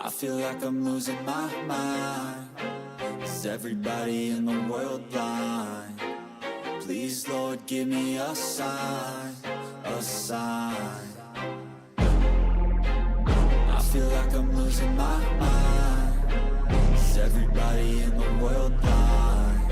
I feel like I'm losing my mind. Is everybody in the world blind? Please, Lord, give me a sign, a sign. I feel like I'm losing my mind. Is everybody in the world blind?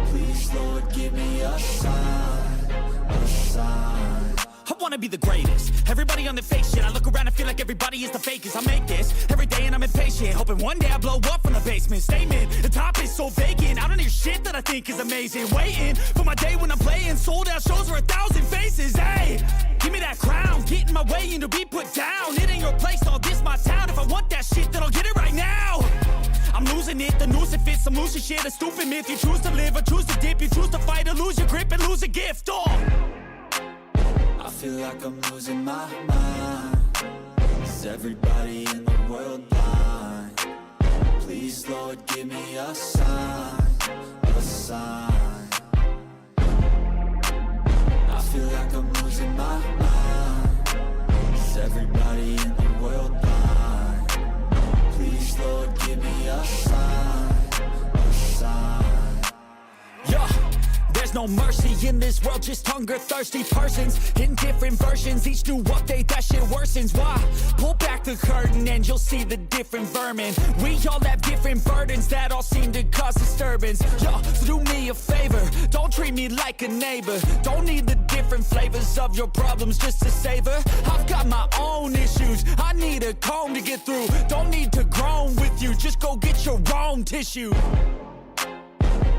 Please, Lord, give me a sign, a sign. I wanna be the greatest. Everybody on the fake shit. I look around and feel like everybody is the fakest. I make this every day and I'm impatient, hoping one day I blow up from the basement. Statement, the top is so vacant. I don't hear shit that I think is amazing. Waiting for my day when I'm playing sold out shows for 1,000 faces. Hey, give me that crown, get in my way and to be put down. It ain't your place, all this my town. If I want that shit, then I'll get it right now. I'm losing it, the noose it fits, I'm losing shit. A stupid myth, you choose to live or choose to dip. You choose to fight or lose your grip and lose a gift. I feel like I'm losing my mind. Is everybody in the world blind? Please, Lord, give me a sign, a sign. I feel like I'm losing my mind. Is everybody in the world blind? Please, Lord, give me a sign, a sign. Yeah. There's no mercy in this world, just hunger-thirsty persons in different versions, each new update, that shit worsens. Why? Pull back the curtain and you'll see the different vermin. We all have different burdens that all seem to cause disturbance. Yo, so do me a favor, don't treat me like a neighbor. Don't need the different flavors of your problems just to savor. I've got my own issues, I need a comb to get through. Don't need to groan with you, just go get your own tissue.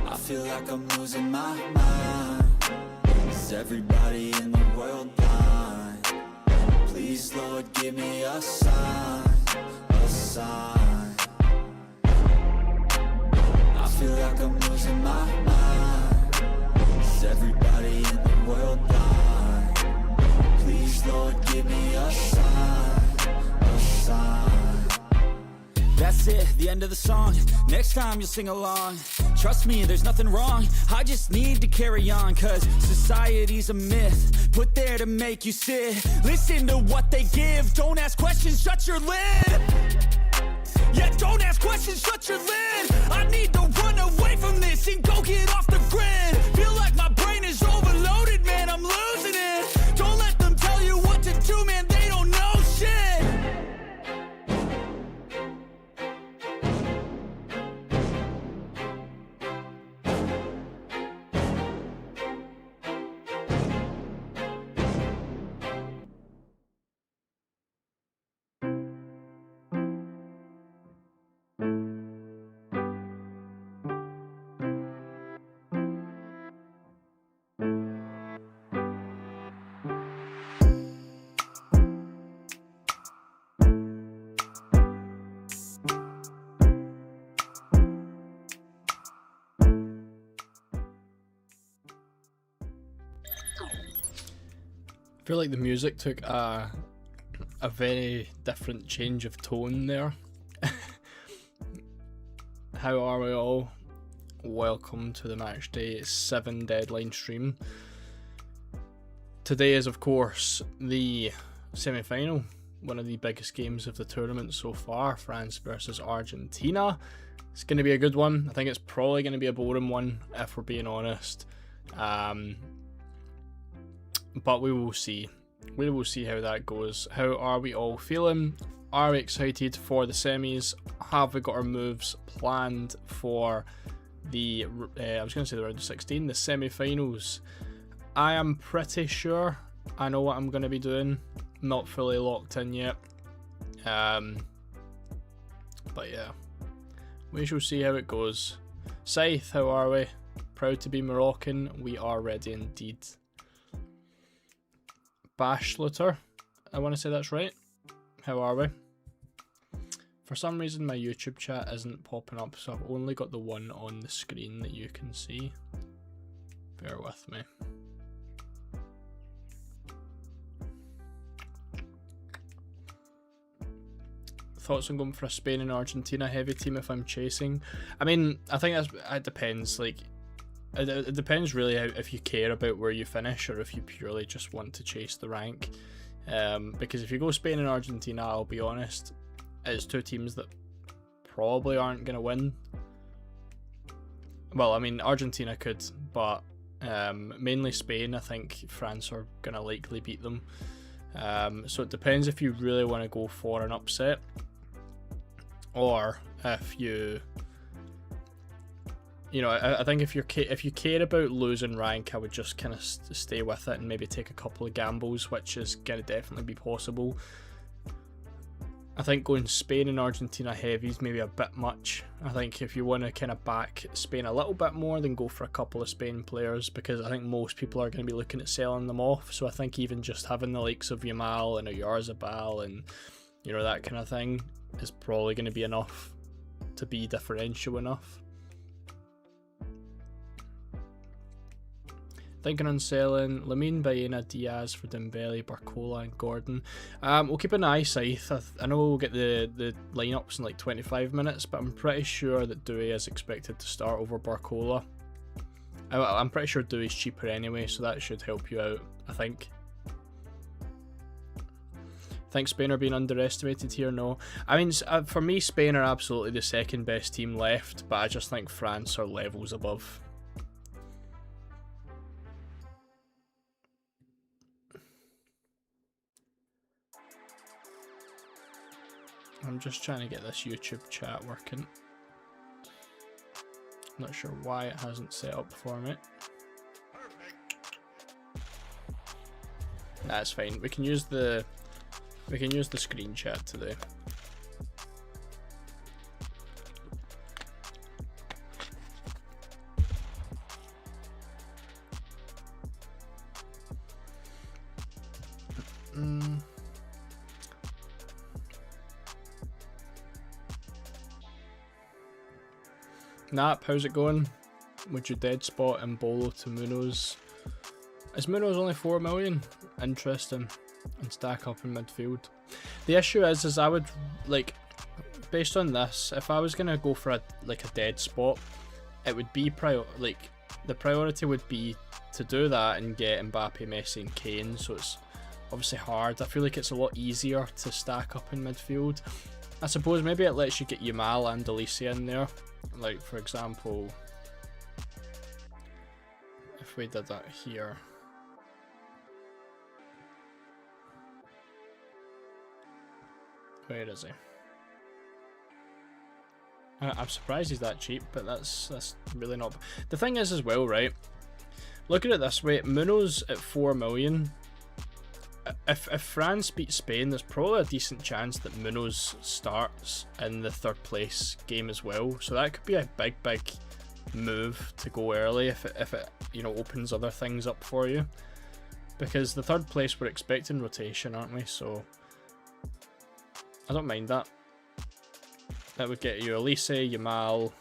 I feel like I'm losing my mind. Is everybody in the world blind? Please, Lord, give me a sign, a sign. I feel like I'm losing my mind. Is everybody in the world blind? Please, Lord, give me a sign, a sign. That's it, the end of the song. Next time you'll sing along. Trust me, there's nothing wrong. I just need to carry on, cause society's a myth put there to make you sit. Listen to what they give. Don't ask questions, shut your lid. Yeah, don't ask questions, shut your lid. I need to run away from this and go get off the grid. Feel like my brain is overloaded, man, I'm losing it. Don't let them tell you what to do, man, they don't know shit. I feel like the music took a very different change of tone there. How are we all? Welcome to the Matchday 7 deadline stream. Today is of course the semi-final, one of the biggest games of the tournament so far, France versus Argentina. It's going to be a good one. I think it's probably going to be a boring one if we're being honest. But we will see. We will see how that goes. How are we all feeling? Are we excited for the semis? Have we got our moves planned for the, I was going to say the round of 16, the semi-finals? I am pretty sure I know what I'm going to be doing. Not fully locked in yet. But yeah, we shall see how it goes. Scythe, how are we? Proud to be Moroccan. We are ready indeed. Bashluter, I want to say that's right. How are we? For some reason my YouTube chat isn't popping up, so I've only got the one on the screen that you can see. Bear with me. Thoughts on going for a Spain and Argentina heavy team if I'm chasing? I mean, I think it depends. Like, it depends really if you care about where you finish or if you purely just want to chase the rank. Because if you go Spain and Argentina, I'll be honest, it's two teams that probably aren't going to win. Well, I mean, Argentina could, but mainly Spain. I think France are going to likely beat them. So it depends if you really want to go for an upset, or if you know, I think if you care about losing rank, I would just kind of stay with it and maybe take a couple of gambles, which is going to definitely be possible. I think going Spain and Argentina heavy is maybe a bit much. I think if you want to kind of back Spain a little bit more, then go for a couple of Spain players, because I think most people are going to be looking at selling them off. So I think even just having the likes of Yamal and Oyarzabal and, you know, that kind of thing is probably going to be enough to be differential enough. Thinking on selling Lamine, Baena, Diaz for Dembele, Barcola and Gordon. We'll keep an eye, Scythe. I know we'll get the lineups in like 25 minutes, but I'm pretty sure that Doué is expected to start over Barcola. I'm pretty sure Doué's cheaper anyway, so that should help you out, I think. Think Spain are being underestimated here? No. I mean, for me, Spain are absolutely the second best team left, but I just think France are levels above. I'm just trying to get this YouTube chat working. Not sure why it hasn't set up for me. That's fine. We can use the screen chat today. Nap, how's it going? Would you dead spot Mbolo to Munoz? Is Munoz only 4 million? Interesting. And stack up in midfield. The issue is I would, like, based on this, if I was gonna go for a dead spot, it would be the priority would be to do that and get Mbappe, Messi and Kane, so it's obviously hard. I feel like it's a lot easier to stack up in midfield. I suppose maybe it lets you get Yamal and Alicia in there. Like, for example, if we did that here. Where is he? I'm surprised he's that cheap, but that's really not. The thing is as well, right? Look at it this way: Munoz at 4 million. If France beat Spain, there's probably a decent chance that Munoz starts in the third place game as well. So that could be a big move to go early if it you know, opens other things up for you. Because the third place, we're expecting rotation, aren't we? So I don't mind that. That would get you Elise, Yamal.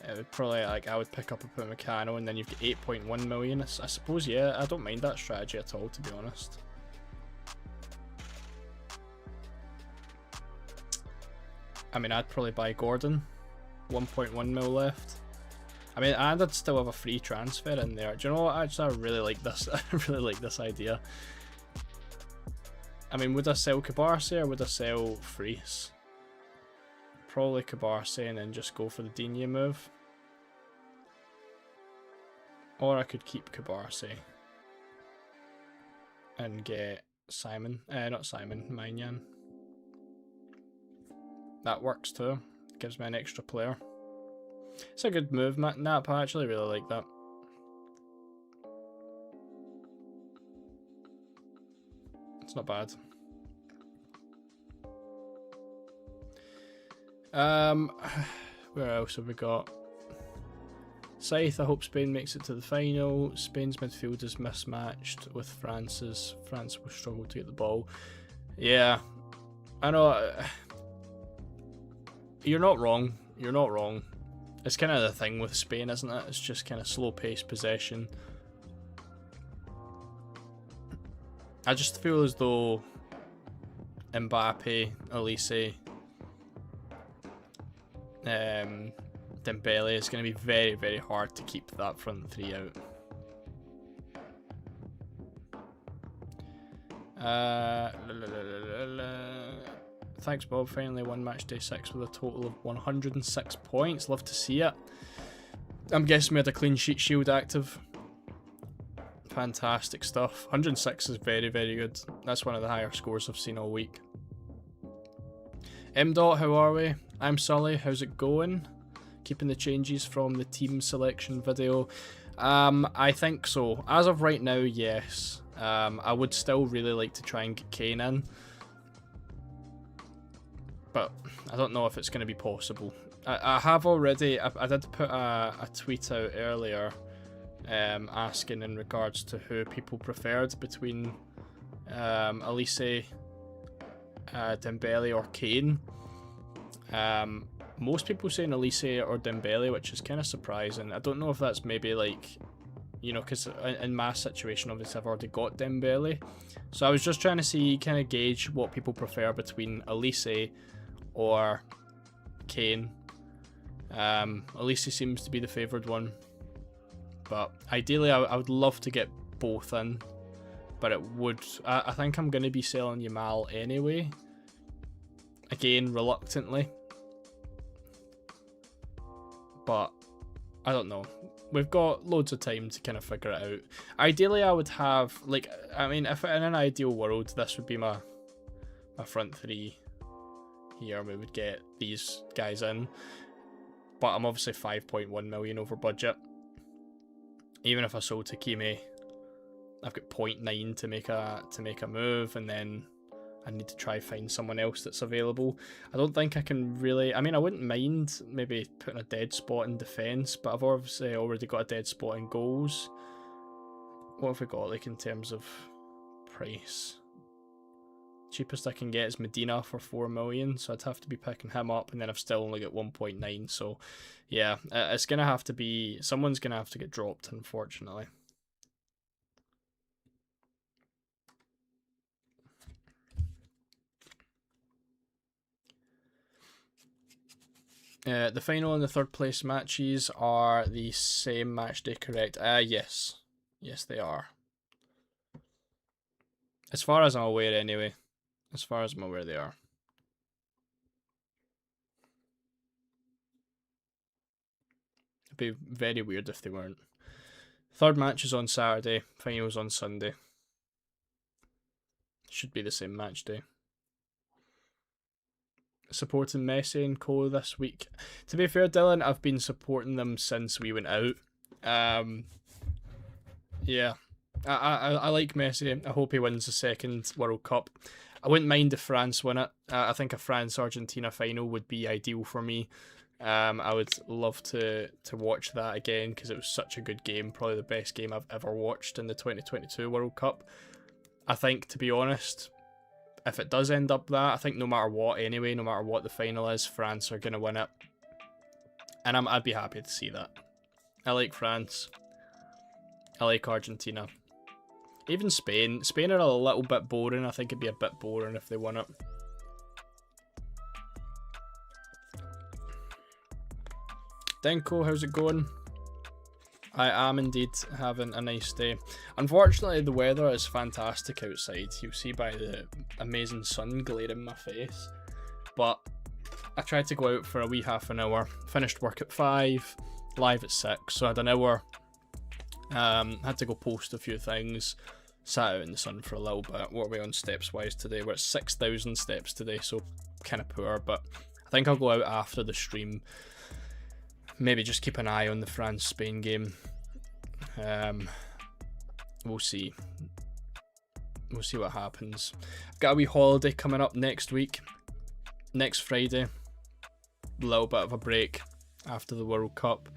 It would probably, like, I would pick up a Upamecano, and then you've got 8.1 million. I suppose, yeah, I don't mind that strategy at all, to be honest. I mean, I'd probably buy Gordon. 1.1 mil left. I mean, and I'd still have a free transfer in there. Do you know what? Actually, I really like this. I really like this idea. I mean, would I sell Cabarce or would I sell Fries? Probably Cabarce and then just go for the Digne move. Or I could keep Cabarce and get Simon. Not Simon, Maignan. That works too. Gives me an extra player. It's a good move, Nap. I actually really like that. It's not bad. Where else have we got? Scythe, I hope Spain makes it to the final. Spain's midfield is mismatched with France's. France will struggle to get the ball. Yeah, I know. You're not wrong. You're not wrong. It's kind of the thing with Spain, isn't it? It's just kind of slow-paced possession. I just feel as though Mbappe, Elise, Dembele is going to be very, very hard to keep that front three out. Thanks, Bob. Finally won match day 6 with a total of 106 points. Love to see it. I'm guessing we had a clean sheet shield active. Fantastic stuff. 106 is very, very good. That's one of the higher scores I've seen all week. M. Dot, how are we? I'm Sully. How's it going? Keeping the changes from the team selection video. I think so. As of right now, yes. I would still really like to try and get Kane in, but I don't know if it's going to be possible. I have already, I did put a tweet out earlier asking in regards to who people preferred between Elise, Dembele or Kane. Most people saying Elise or Dembele, which is kind of surprising. I don't know if that's maybe like, you know, because in my situation, obviously I've already got Dembele. So I was just trying to see, kind of gauge what people prefer between Elise or Kane. Elise seems to be the favoured one. But ideally I would love to get both in. But it would, I think I'm going to be selling Yamal anyway. Again, reluctantly. But I don't know. We've got loads of time to kind of figure it out. Ideally, I would have, like, I mean, if in an ideal world, this would be my front three here. We would get these guys in. But I'm obviously 5.1 million over budget. Even if I sold Takimi, I've got 0.9 to make a move, and then I need to try find someone else that's available. I don't think I can really... I mean, I wouldn't mind maybe putting a dead spot in defence, but I've obviously already got a dead spot in goals. What have we got, like, in terms of price? Cheapest I can get is Medina for 4 million, so I'd have to be picking him up, and then I've still only got 1.9, so yeah, it's going to have to be... Someone's going to have to get dropped, unfortunately. The final and the third place matches are the same match day, correct? Yes. Yes, they are. As far as I'm aware, anyway. As far as I'm aware, they are. It'd be very weird if they weren't. Third match is on Saturday, finals on Sunday. Should be the same match day. Supporting Messi and Co this week. To be fair, Dylan, I've been supporting them since we went out. Yeah, I like Messi. I hope he wins the second World Cup. I wouldn't mind if France win it. I think a France-Argentina final would be ideal for me. I would love to watch that again because it was such a good game. Probably the best game I've ever watched in the 2022 World Cup. I think, to be honest, if it does end up that, I think no matter what anyway, no matter what the final is, France are going to win it. And I'd be happy to see that. I like France. I like Argentina. Even Spain. Spain are a little bit boring. I think it'd be a bit boring if they won it. Denko, how's it going? I am indeed having a nice day. Unfortunately, the weather is fantastic outside. You'll see by the amazing sun glaring in my face. But I tried to go out for a wee half an hour. Finished work at 5, live at 6, so I had an hour. Had to go post a few things. Sat out in the sun for a little bit. What are we on steps wise today? We're at 6,000 steps today, so kind of poor. But I think I'll go out after the stream. Maybe just keep an eye on the France-Spain game. We'll see. We'll see what happens. Got a wee holiday coming up next week. Next Friday. A little bit of a break after the World Cup.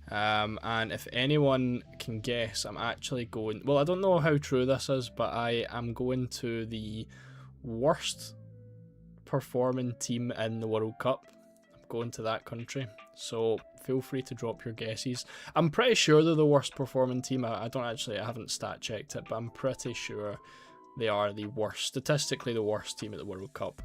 And if anyone can guess, I'm actually going... Well, I don't know how true this is, but I am going to the worst performing team in the World Cup. I'm going to that country. So feel free to drop your guesses. I'm pretty sure they're the worst performing team. I haven't stat checked it, but I'm pretty sure they are the worst, statistically the worst team at the World Cup.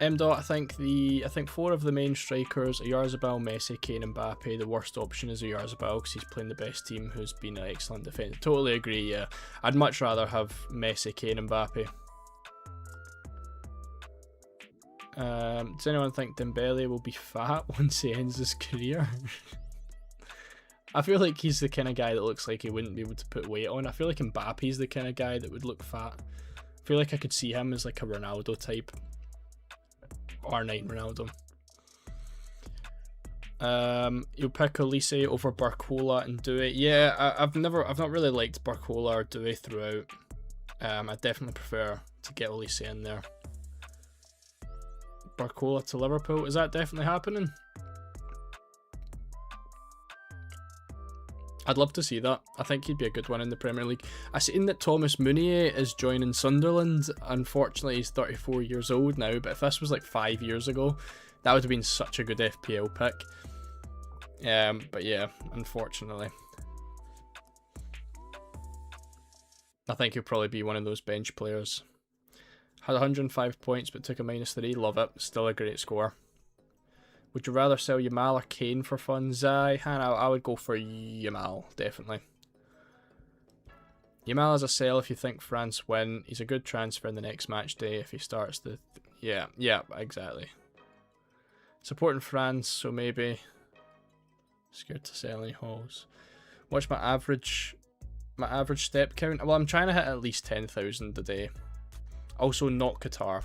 M-Dot, I think 4 of the main strikers are Oyarzabal, Messi, Kane, and Mbappe. The worst option is Oyarzabal because he's playing the best team, who's been an excellent defender. Totally agree, yeah. I'd much rather have Messi, Kane, and Mbappe. Does anyone think Dembele will be fat once he ends his career? I feel like he's the kind of guy that looks like he wouldn't be able to put weight on. I feel like Mbappe's the kind of guy that would look fat. I feel like I could see him as like a Ronaldo type. R9 Ronaldo. You'll pick Elise over Barcola and Doué. Yeah, I've not really liked Barcola or Doué throughout. I definitely prefer to get Elise in there. Barcola to Liverpool, is that definitely happening? I'd love to see that. I think he'd be a good one in the Premier League. I've seen that Thomas Meunier is joining Sunderland. Unfortunately, he's 34 years old now, but if this was like 5 years ago, that would have been such a good FPL pick. But yeah, unfortunately. I think he'll probably be one of those bench players. Had 105 points, but took a -3. Love it. Still a great score. Would you rather sell Yamal or Kane for funds? I would go for Yamal, definitely. Yamal is a sell if you think France win. He's a good transfer in the next match day if he starts the... Yeah, exactly. Supporting France, so maybe... Scared to sell any halls. What's my average step count? Well, I'm trying to hit at least 10,000 a day. Also, not Qatar.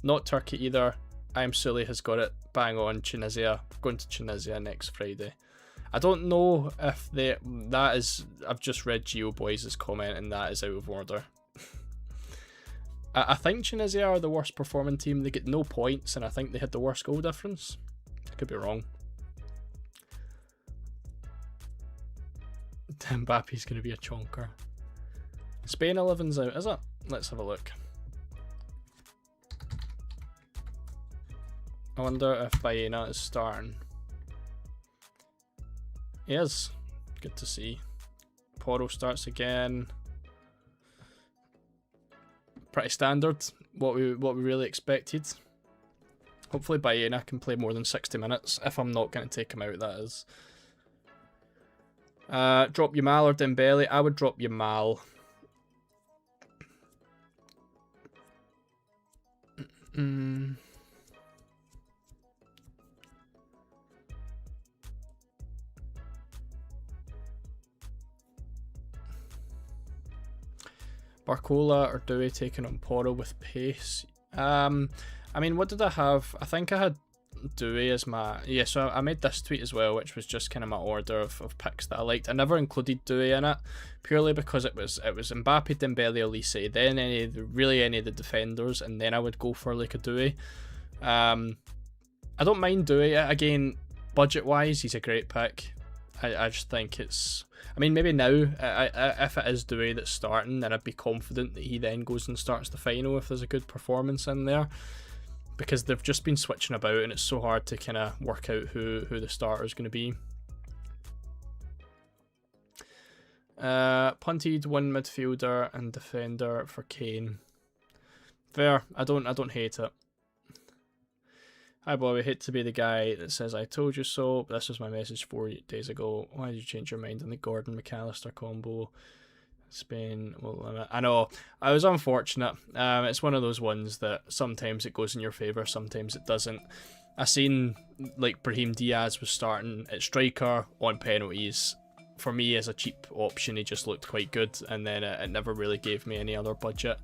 Not Turkey either. I'm Sully has got it bang on. Tunisia, going to Tunisia next Friday. I don't know if that is. I've just read Geo Boys' comment and that is out of order. I think Tunisia are the worst performing team. They get no points and I think they had the worst goal difference. I could be wrong. Mbappe's going to be a chonker. Spain 11's out, is it? Let's have a look. I wonder if Baena is starting. He is. Good to see. Porro starts again. Pretty standard. What we really expected. Hopefully Baena can play more than 60 minutes. If I'm not going to take him out, that is. Drop Yamal or Dembele. I would drop Yamal. Barcola or Doué taking on Porro with pace. I mean, what did I have? I think I had Doué as my... Yeah, so I made this tweet as well, which was just kind of my order of picks that I liked. I never included Doué in it, purely because it was Mbappe, Dembele, Elise, then any of the defenders, and then I would go for like a Doué. I don't mind Doué. Again, budget-wise, he's a great pick. I just think it's... I mean, maybe now, if it is Doué that's starting, then I'd be confident that he then goes and starts the final if there's a good performance in there. Because they've just been switching about and it's so hard to kind of work out who the starter is going to be. Punted one midfielder and defender for Kane. Fair. I don't hate it. Hi Bobby, hate to be the guy that says I told you so, but this was my message 4 days ago. Why did you change your mind on the Gordon McAllister combo? Spain will limit. I know, I was unfortunate. It's one of those ones that sometimes it goes in your favour, sometimes it doesn't. I seen like Brahim Diaz was starting at striker on penalties. For me, as a cheap option, he just looked quite good, and then it never really gave me any other budget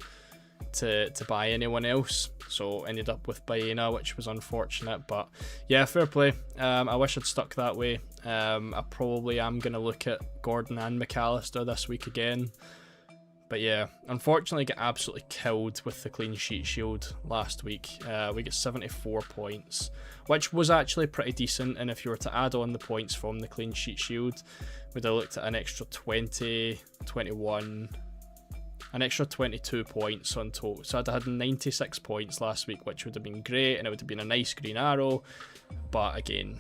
to buy anyone else, so ended up with Baena, which was unfortunate. But yeah, fair play. I wish I'd stuck that way. I probably am going to look at Gordon and McAllister this week again. But yeah, unfortunately get absolutely killed with the clean sheet shield last week. We get 74 points, which was actually pretty decent, and if you were to add on the points from the clean sheet shield, we'd have looked at an extra 20, 21... an extra 22 points on total. So I'd had 96 points last week, which would have been great, and it would have been a nice green arrow. But again,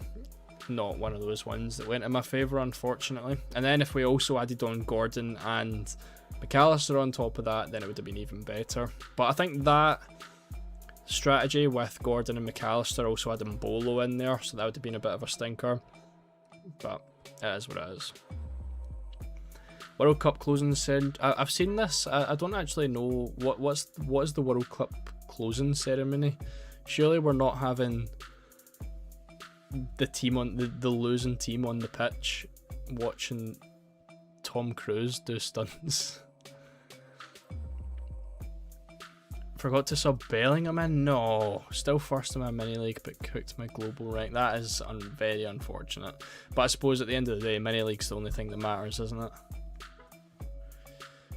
not one of those ones that went in my favour, unfortunately. And then if we also added on Gordon and McAllister on top of that, then it would have been even better. But I think that strategy with Gordon and McAllister also had Mbolo in there, so that would have been a bit of a stinker. But it is what it is. World Cup closing said I've seen this. I don't actually know what is the World Cup closing ceremony. Surely we're not having the team on the losing team on the pitch watching Tom Cruise do stunts. Forgot to sub Bellingham in? No. Still first in my mini league but cooked my global rank. That is very unfortunate. But I suppose at the end of the day, mini league's the only thing that matters, isn't it?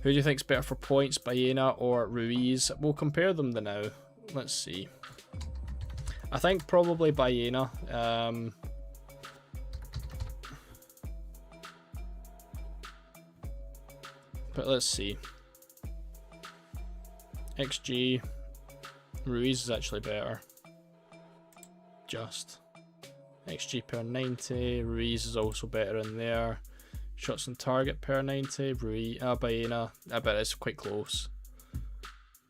Who do you think's better for points, Baena or Ruiz? We'll compare them to now. Let's see. I think probably Baena. But let's see. XG. Ruiz is actually better. Just. XG per 90. Ruiz is also better in there. Shots on target per 90. Baena. I bet it's quite close.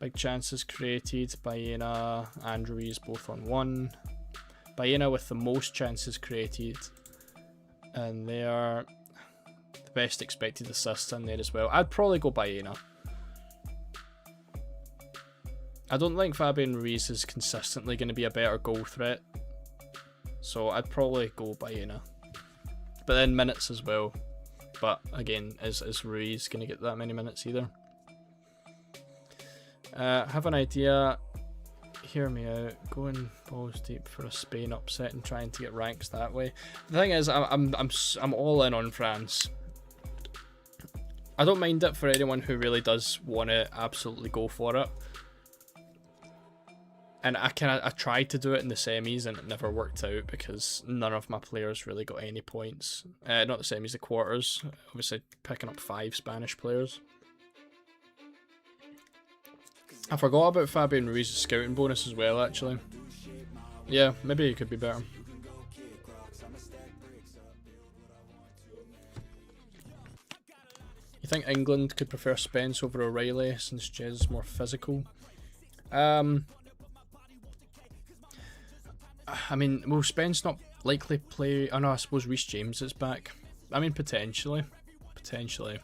Big chances created. Baena and Ruiz both on 1. Baena with the most chances created. And they are the best expected assists in there as well. I'd probably go Baena. I don't think Fabian Ruiz is consistently going to be a better goal threat. So I'd probably go Baena. But then minutes as well. But again, is Ruiz going to get that many minutes either? Have an idea. Hear me out. Going balls deep for a Spain upset and trying to get ranks that way. The thing is, I'm all in on France. I don't mind it for anyone who really does want to absolutely go for it. And I tried to do it in the semis and it never worked out because none of my players really got any points. Not the semis, the quarters. Obviously picking up 5 Spanish players. I forgot about Fabian Ruiz's scouting bonus as well, actually. Yeah, maybe he could be better. You think England could prefer Spence over O'Reilly since Jez is more physical? I mean, will Spence not likely play? Oh no, I suppose Reece James is back. I mean, potentially. Potentially.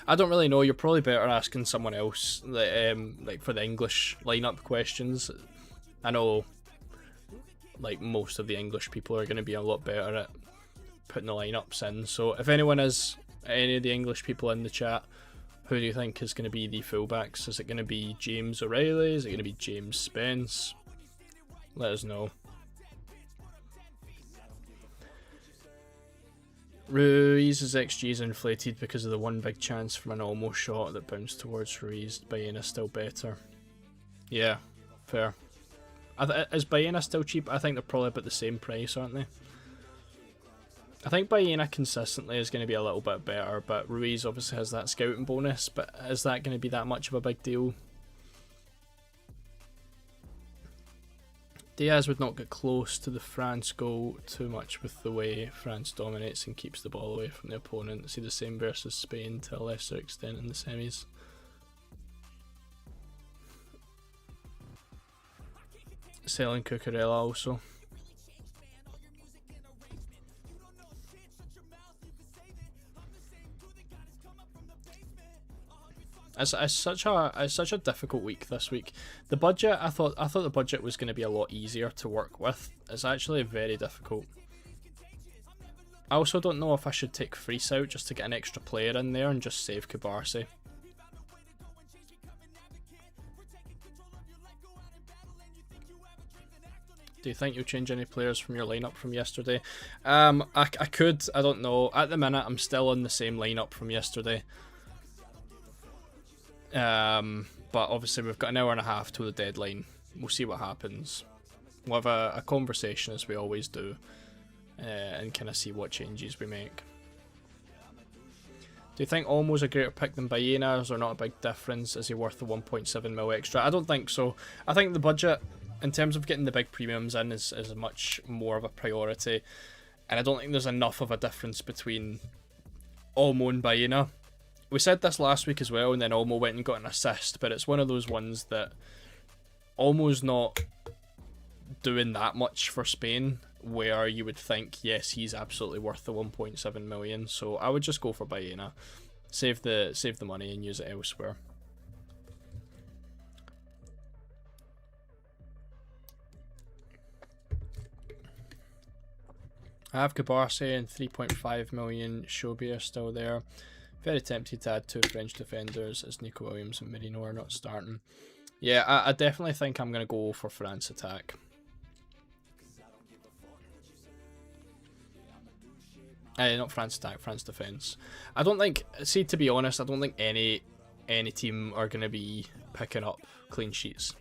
I don't really know. You're probably better asking someone else, like for the English lineup questions. I know, like most of the English people are going to be a lot better at putting the lineups in. So if anyone is any of the English people in the chat, who do you think is going to be the fullbacks? Is it going to be James O'Reilly? Is it going to be James Spence? Let us know. Ruiz's XG is inflated because of the one big chance from an almost shot that bounced towards Ruiz. Baena still better. Yeah, fair. Is Baena still cheap? I think they're probably about the same price, aren't they? I think Baena consistently is going to be a little bit better, but Ruiz obviously has that scouting bonus, but is that going to be that much of a big deal? Diaz would not get close to the France goal too much with the way France dominates and keeps the ball away from the opponent. See the same versus Spain to a lesser extent in the semis. Selling Cucurella also. It's such a difficult week this week. The budget, I thought the budget was going to be a lot easier to work with. It's actually very difficult. I also don't know if I should take Freese out just to get an extra player in there and just save Kubarsi. Do you think you'll change any players from your lineup from yesterday? I could, I don't know. At the minute, I'm still on the same lineup from yesterday. But obviously we've got an hour and a half to the deadline. We'll see what happens. We'll have a conversation as we always do, and kind of see what changes we make. Do you think Olmo's a greater pick than Baena? Is there not a big difference? Is he worth the 1.7 mil extra? I don't think so. I think the budget, in terms of getting the big premiums in, is much more of a priority, and I don't think there's enough of a difference between Olmo and Baena. We said this last week as well, and then Olmo went and got an assist, but it's one of those ones that Olmo's not doing that much for Spain, where you would think, yes, he's absolutely worth the 1.7 million. So I would just go for Baena, save the money and use it elsewhere. I have Cabarce and 3.5 million. Shobi are still there. Very tempted to add 2 French defenders as Nico Williams and Merino are not starting. Yeah, I definitely think I'm going to go for France attack. Not France attack, France defense. I don't think, see, to be honest, I don't think any team are going to be picking up clean sheets.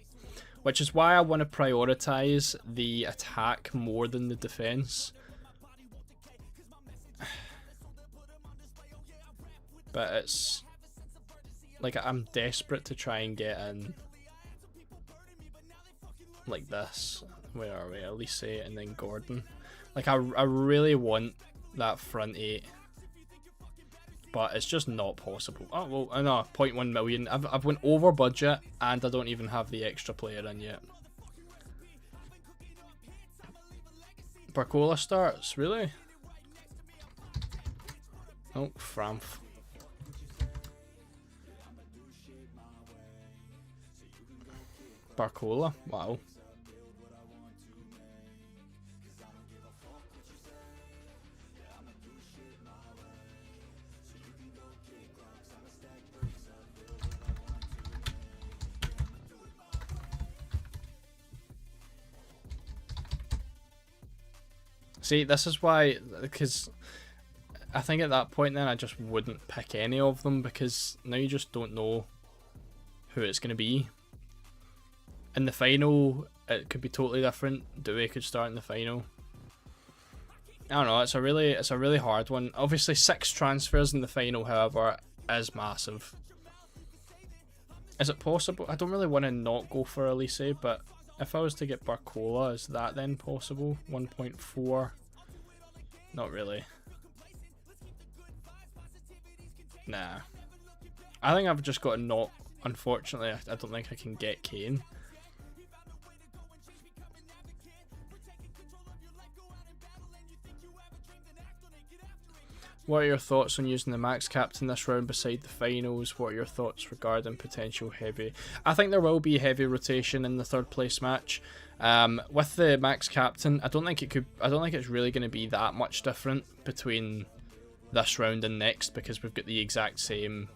Which is why I want to prioritize the attack more than the defense. But it's like I'm desperate to try and get in like this. Where are we? Elise and then Gordon. Like I really want that front 8, but it's just not possible. Oh well, I know 0.1 million. I've went over budget and I don't even have the extra player in yet. Barcola starts, really? Oh, Framf. Barcola, wow. See, this is why, because I think at that point then I just wouldn't pick any of them, because now you just don't know who it's going to be. In the final, it could be totally different. Dewey could start in the final. I don't know, it's a really hard one. Obviously 6 transfers in the final, however, is massive. Is it possible? I don't really want to not go for Elise, but if I was to get Barcola, is that then possible? 1.4? Not really. Nah. I think I've just got to not... Unfortunately, I don't think I can get Kane. What are your thoughts on using the max captain this round beside the finals? What are your thoughts regarding potential heavy? I think there will be heavy rotation in the 3rd place match. With the max captain, I don't think it's really going to be that much different between this round and next, because we've got the exact same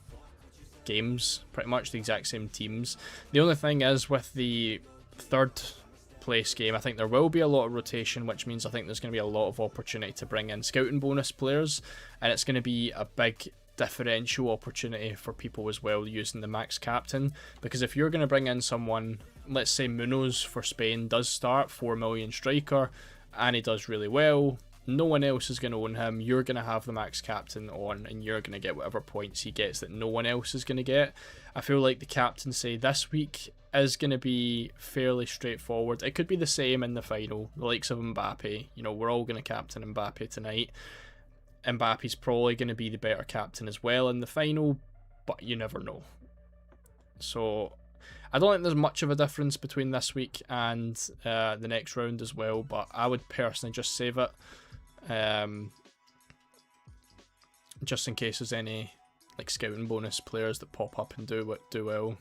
games, pretty much the exact same teams. The only thing is with the 3rd place game, I think there will be a lot of rotation, which means I think there's going to be a lot of opportunity to bring in scouting bonus players, and it's going to be a big differential opportunity for people as well using the max captain, because if you're going to bring in someone, let's say Munoz for Spain does start, 4 million striker, and he does really well, no one else is going to own him, you're going to have the max captain on and you're going to get whatever points he gets that no one else is going to get. I feel like the captaincy this week is going to be fairly straightforward. It could be the same in the final, the likes of Mbappe. You know, we're all going to captain Mbappe tonight. Mbappe's probably going to be the better captain as well in the final, but you never know. So I don't think there's much of a difference between this week and the next round as well, but I would personally just save it, just in case there's any like scouting bonus players that pop up and do well.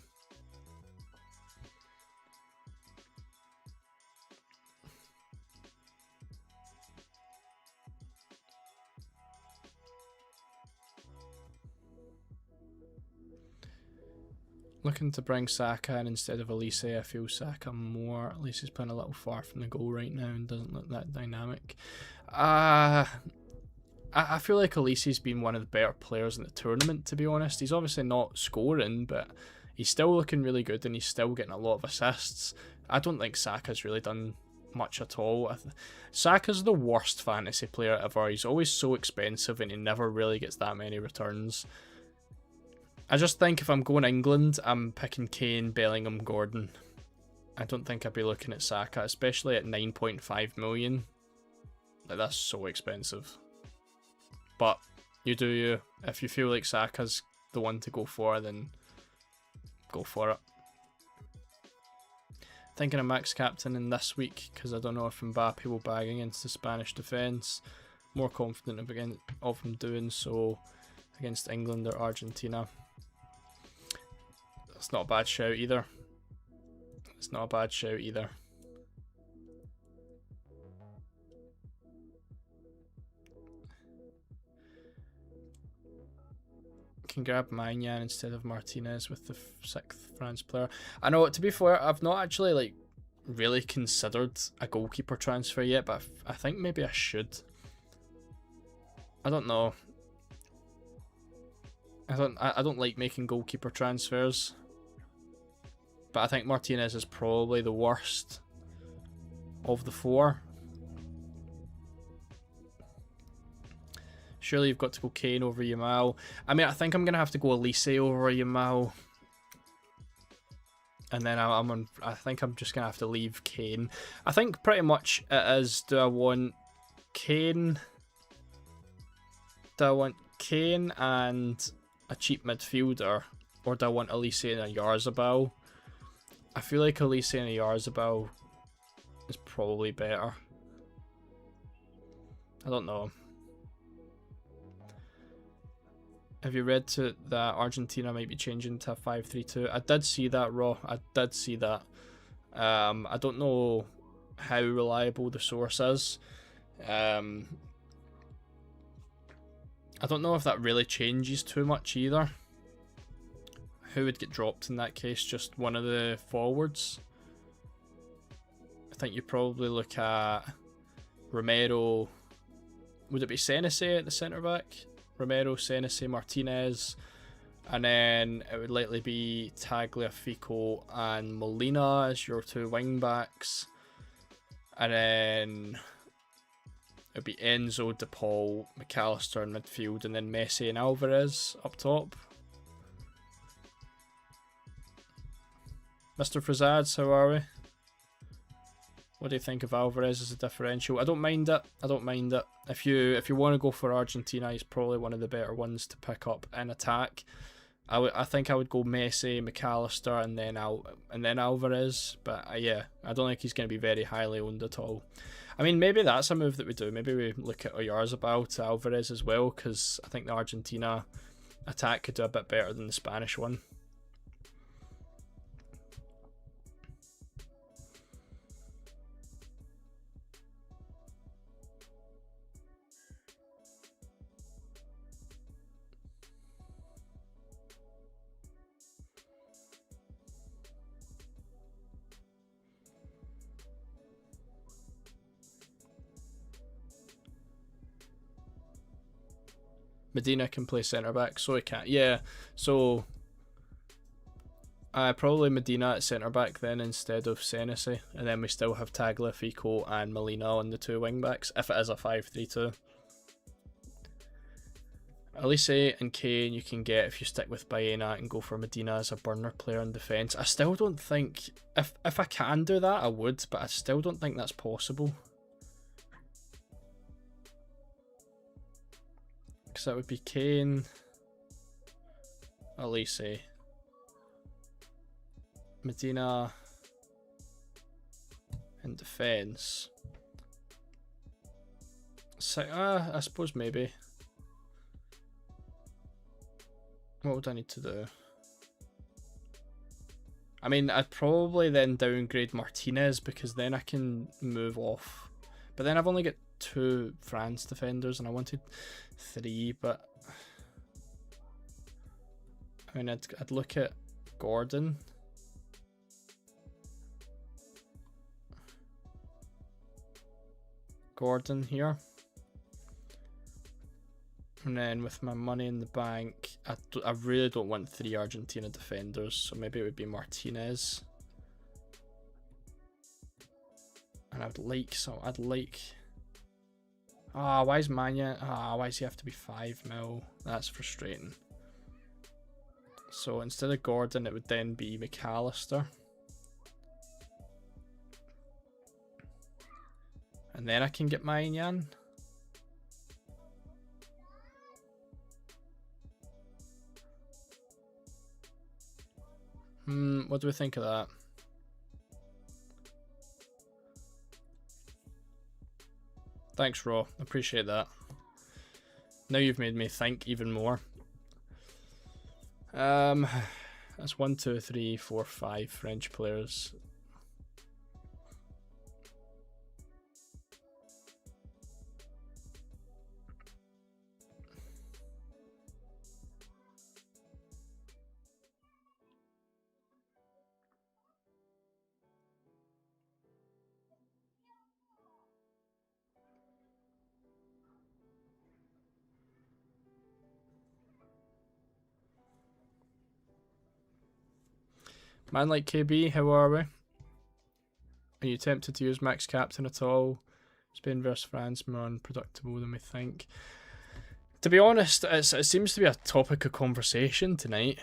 Looking to bring Saka in instead of Elise. I feel Saka more. Elise's playing a little far from the goal right now and doesn't look that dynamic. I feel like Elise's been one of the better players in the tournament, to be honest. He's obviously not scoring, but he's still looking really good and he's still getting a lot of assists. I don't think Saka's really done much at all. Saka's the worst fantasy player ever. He's always so expensive and he never really gets that many returns. I just think if I'm going England, I'm picking Kane, Bellingham, Gordon. I don't think I'd be looking at Saka, especially at 9.5 million. Like, that's so expensive. But you do you. If you feel like Saka's the one to go for, then go for it. Thinking of max captain in this week because I don't know if Mbappe will bag against the Spanish defence. More confident of him doing so against England or Argentina. That's not a bad shout either. It's not a bad shout either. Can grab Magnan instead of Martinez with the 6th France player. I know, to be fair, I've not actually like really considered a goalkeeper transfer yet, but I think maybe I should. I don't know. I don't like making goalkeeper transfers, but I think Martinez is probably the worst of the 4. Surely you've got to go Kane over Yamal. I mean, I think I'm going to have to go Elise over Yamal. And then I think I'm just going to have to leave Kane. I think pretty much it is, do I want Kane? Do I want Kane and a cheap midfielder? Or do I want Elise and a Yarzabal? I feel like Elise and a Yarzabal is probably better. I don't know. Have you read that Argentina might be changing to a 5-3-2? I did see that, Raw. I did see that. I don't know how reliable the source is. I don't know if that really changes too much either. Who would get dropped in that case? Just one of the forwards? I think you probably look at Romero. Would it be Senesi at the centre back? Romero, Senesi, Martinez, and then it would likely be Tagliafico and Molina as your 2 wing backs, and then it would be Enzo, DePaul, McAllister in midfield, and then Messi and Alvarez up top. Mr. Frazads, how are we? What do you think of Alvarez as a differential? I don't mind it. I don't mind it. If you want to go for Argentina, he's probably one of the better ones to pick up in attack. I think I would go Messi, McAllister, and then Alvarez. But yeah, I don't think he's going to be very highly owned at all. I mean, maybe that's a move that we do. Maybe we look at Oyarzabal to Alvarez as well, because I think the Argentina attack could do a bit better than the Spanish one. Medina can play centre back, so he can't. Yeah, so probably Medina at centre back then instead of Senesi, and then we still have Tagliafico and Molina on the 2 wing backs if it is a 5-3-2. Elise and Kane you can get if you stick with Baena and go for Medina as a burner player in defence. I still don't think, if I can do that I would, but I still don't think that's possible. Because that would be Kane, Elise, Medina in defence. So, I suppose maybe. What would I need to do? I mean, I'd probably then downgrade Martinez because then I can move off. But then I've only got 2 France defenders and I wanted 3, but I mean, I'd look at Gordon. Gordon here. And then with my money in the bank, I really don't want 3 Argentina defenders, so maybe it would be Martinez. And I'd like, why is Mania, why does he have to be 5 mil? That's frustrating. So instead of Gordon, it would then be McAllister. And then I can get Maignan. What do we think of that? Thanks, Raw. Appreciate that. Now you've made me think even more. That's 1, 2, 3, 4, 5 French players. Man like KB, how are we? Are you tempted to use Max Captain at all? Spain versus France, more unpredictable than we think. To be honest, it seems to be a topic of conversation tonight.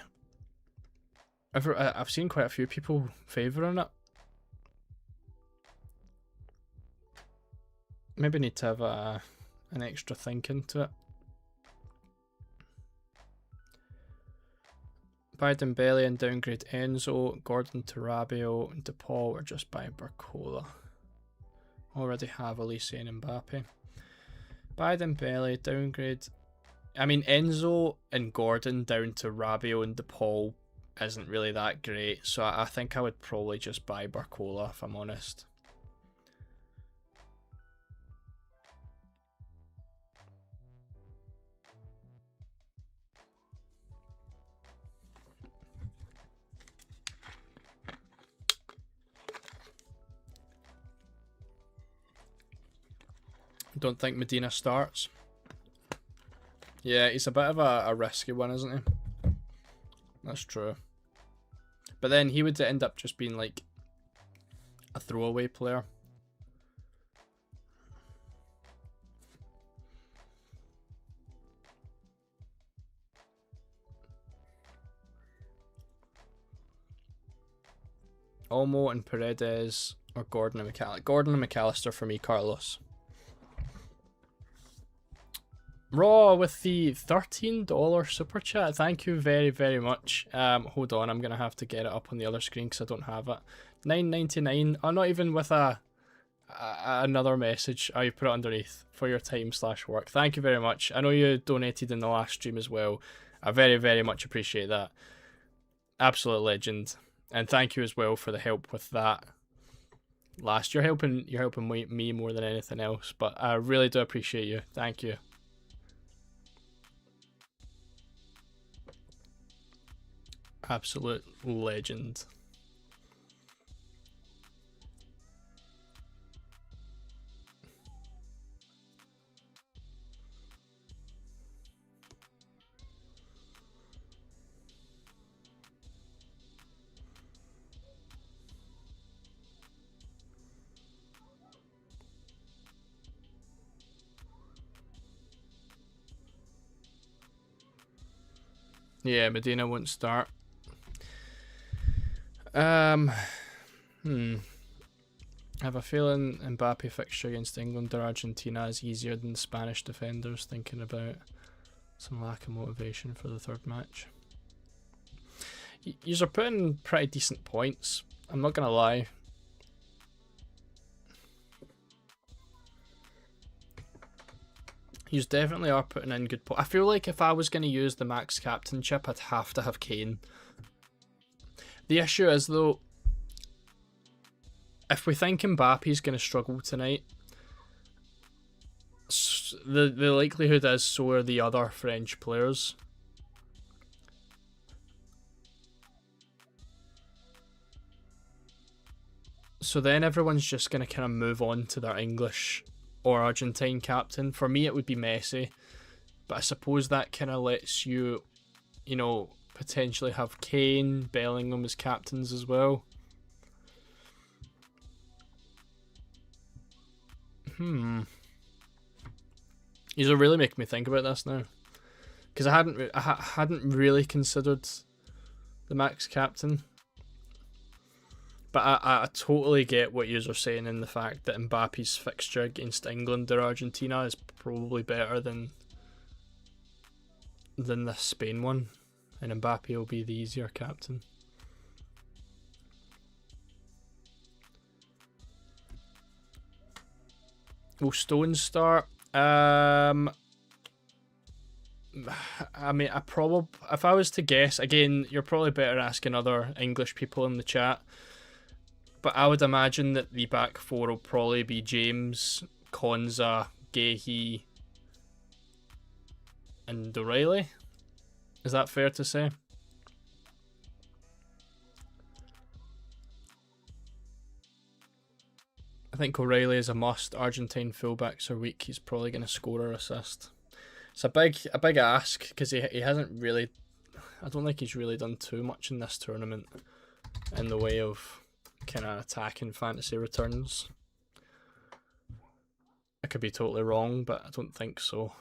I've seen quite a few people favouring it. Maybe need to have an extra think into it. Buy Dembele and downgrade Enzo, Gordon to Rabiot, and DePaul, or just buy Barcola. Already have Elise and Mbappe. Buy Dembele, downgrade. I mean, Enzo and Gordon down to Rabiot and DePaul isn't really that great, so I think I would probably just buy Barcola if I'm honest. Don't think Medina starts. Yeah, he's a bit of a risky one, isn't he? That's true. But then he would end up just being like a throwaway player. Olmo and Paredes or Gordon and McAllister. Gordon and McAllister for me, Carlos. Raw with the $13 super chat. Thank you very, very much. Hold on, I'm gonna have to get it up on the other screen because I don't have it. $9.99. I'm not even with another message. You put it underneath for your time/work. Thank you very much. I know you donated in the last stream as well. I very, very much appreciate that. Absolute legend. And thank you as well for the help with that. You're helping me more than anything else, but I really do appreciate you. Thank you. Absolute legend. Yeah, Medina won't start. I have a feeling Mbappe fixture against England or Argentina is easier than the Spanish defenders, thinking about some lack of motivation for the third match. Yous are putting pretty decent points, I'm not gonna lie. Yous definitely are putting in good points. I feel like if I was going to use the max captain chip, I'd have to have Kane. The issue is, though, if we think Mbappe's going to struggle tonight, the likelihood is so are the other French players. So then everyone's just going to kind of move on to their English or Argentine captain. For me, it would be Messi, but I suppose that kind of lets you, you know, potentially have Kane, Bellingham as captains as well. These are really making me think about this now, because I hadn't really considered the max captain. But I totally get what yous are saying in the fact that Mbappe's fixture against England or Argentina is probably better than the Spain one, and Mbappe will be the easier captain. Will Stones start? I mean, if I was to guess, again, you're probably better asking other English people in the chat, but I would imagine that the back four will probably be James, Konza, Gahey, and O'Reilly. Is that fair to say? I think O'Reilly is a must. Argentine fullbacks are weak. He's probably going to score or assist. It's a big ask because he hasn't really. I don't think he's really done too much in this tournament in the way of kind of attacking fantasy returns. I could be totally wrong, but I don't think so.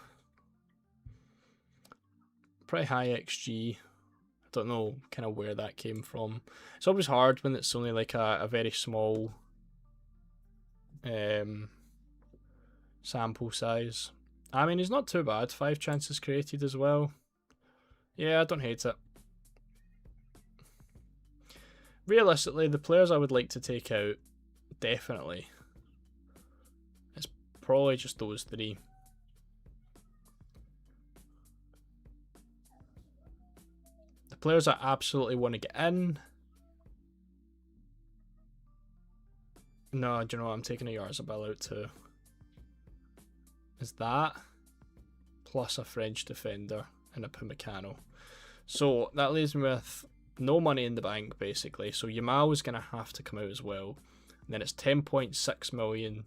Pretty high XG. I don't know kind of where that came from. It's always hard when it's only like a very small sample size. I mean, he's not too bad. 5 chances created as well. Yeah, I don't hate it. Realistically, the players I would like to take out, definitely, it's probably just those 3. The players I absolutely want to get in. No, do you know what? I'm taking a Yarzabal out too. Is that plus a French defender and a Pumecano. So that leaves me with no money in the bank basically. So Yamal is going to have to come out as well. And then it's 10.6 million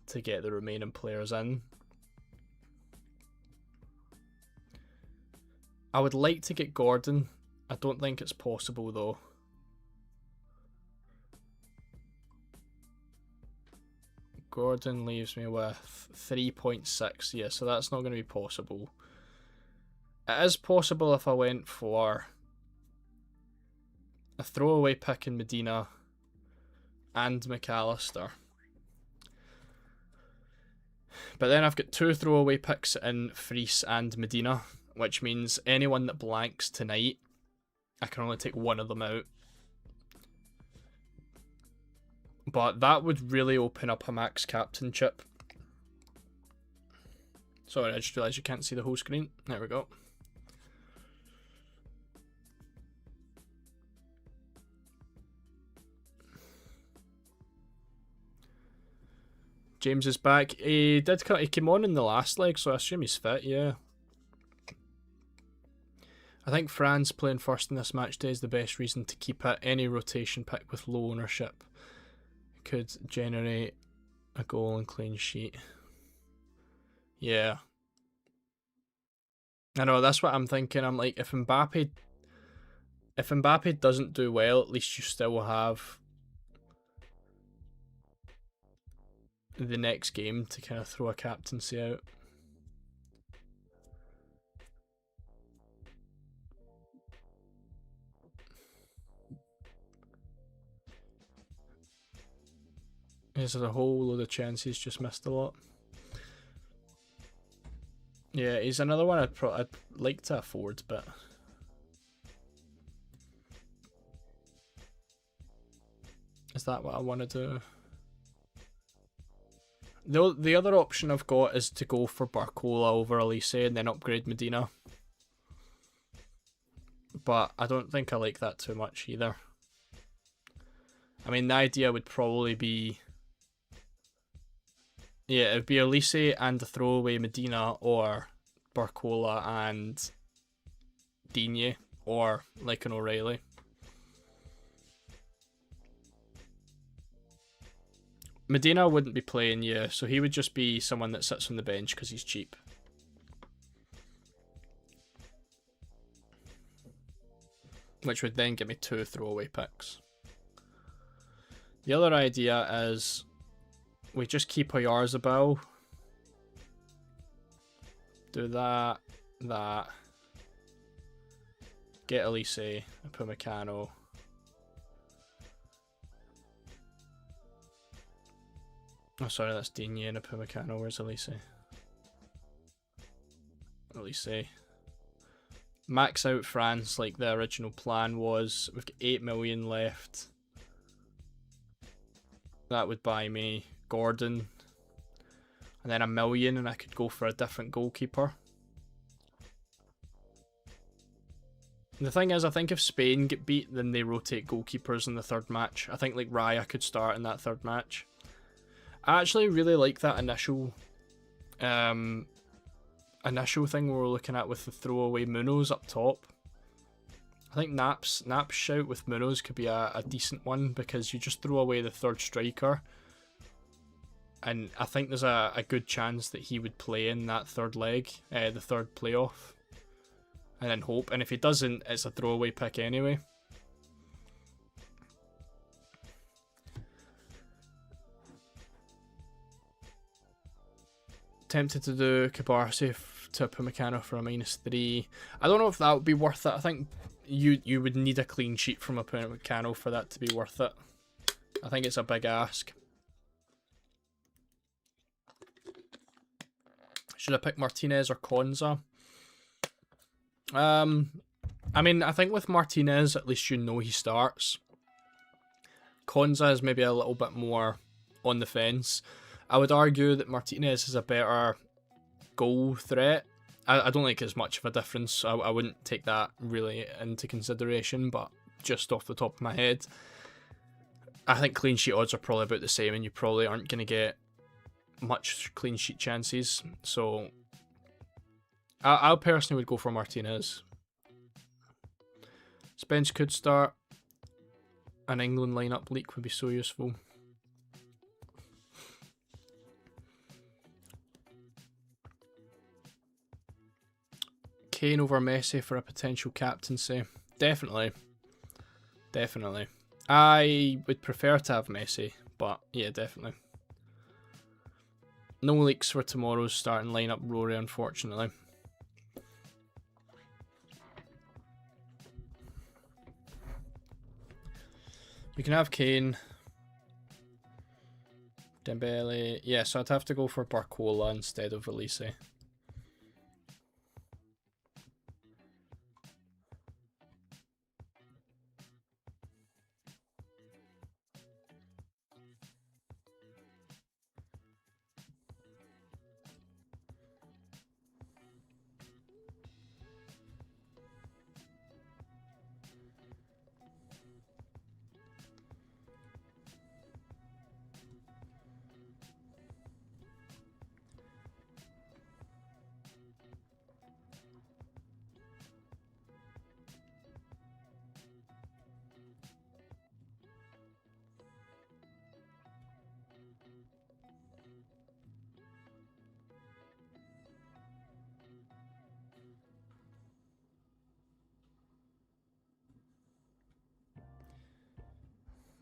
to get the remaining players in. I would like to get Gordon. I don't think it's possible though. Gordon leaves me with 3.6. Yeah, so that's not going to be possible. It is possible if I went for a throwaway pick in Medina and McAllister. But then I've got 2 throwaway picks in Fries and Medina, which means anyone that blanks tonight, I can only take one of them out. But that would really open up a max captainship. Sorry, I just realised you can't see the whole screen. There we go. James is back. He came on in the last leg, so I assume he's fit, yeah. I think Fran's playing first in this match day is the best reason to keep it. Any rotation pick with low ownership could generate a goal and clean sheet. Yeah. I know, that's what I'm thinking. I'm like, if Mbappe doesn't do well, at least you still have the next game to kind of throw a captaincy out. There's a whole load of chances, just missed a lot. Yeah, he's another one I'd like to afford, but is that what I want to do? The other option I've got is to go for Barcola over Elise and then upgrade Medina. But I don't think I like that too much either. I mean, the idea would probably be... yeah, it would be Elise and a throwaway Medina, or Barcola and Digne, or like an O'Reilly. Medina wouldn't be playing, yeah, so he would just be someone that sits on the bench because he's cheap. Which would then give me 2 throwaway picks. The other idea is we just keep Oyarzabal. Do that. Get Elise, Pumecano. Oh, sorry, that's Digne and Pumecano. Where's Elise? Elise. Max out France like the original plan was. We've got 8 million left. That would buy me Gordon. and then 1 million, and I could go for a different goalkeeper. The thing is, I think if Spain get beat, then they rotate goalkeepers in the third match. I think like Raya could start in that third match. I actually really like that initial thing we were looking at with the throwaway Munoz up top. I think Nap's shout with Munoz could be a decent one, because you just throw away the third striker, and I think there's a good chance that he would play in that third leg, the third playoff, and then hope. And if he doesn't, it's a throwaway pick anyway. Tempted to do Cabarce to Upamecano for a -3. I don't know if that would be worth it. I think you would need a clean sheet from Upamecano for that to be worth it. I think it's a big ask. Should I pick Martinez or Konza? I mean, I think with Martinez, at least you know he starts. Konza is maybe a little bit more on the fence. I would argue that Martinez is a better goal threat. I don't think it's much of a difference. I wouldn't take that really into consideration, but just off the top of my head, I think clean sheet odds are probably about the same, and you probably aren't going to get much clean sheet chances. So I personally would go for Martinez. Spence could start. An England lineup leak would be so useful. Kane over Messi for a potential captaincy. Definitely. Definitely. I would prefer to have Messi, but yeah, definitely. No leaks for tomorrow's starting lineup, Rory, unfortunately. You can have Kane. Dembele. Yeah, so I'd have to go for Barcola instead of Elise.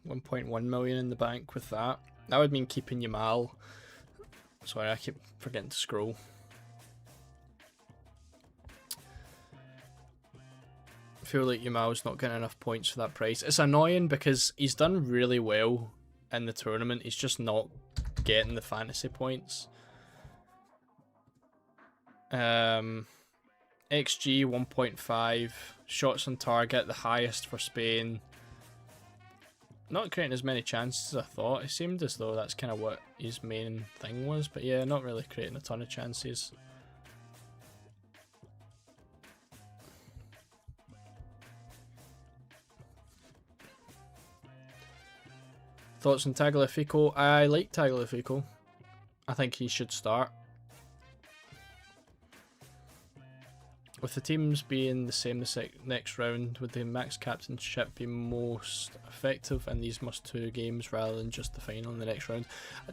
$1.1 million in the bank with that. That would mean keeping Yamal. Sorry, I keep forgetting to scroll. I feel like Yamal's not getting enough points for that price. It's annoying because he's done really well in the tournament. He's just not getting the fantasy points. XG 1.5. Shots on target, the highest for Spain. Not creating as many chances as I thought. It seemed as though that's kind of what his main thing was, but yeah, not really creating a ton of chances. Thoughts on Tagliafico? I like Tagliafico. I think he should start. With the teams being the same the next round, would the max captainship be most effective in these must-2 games rather than just the final in the next round?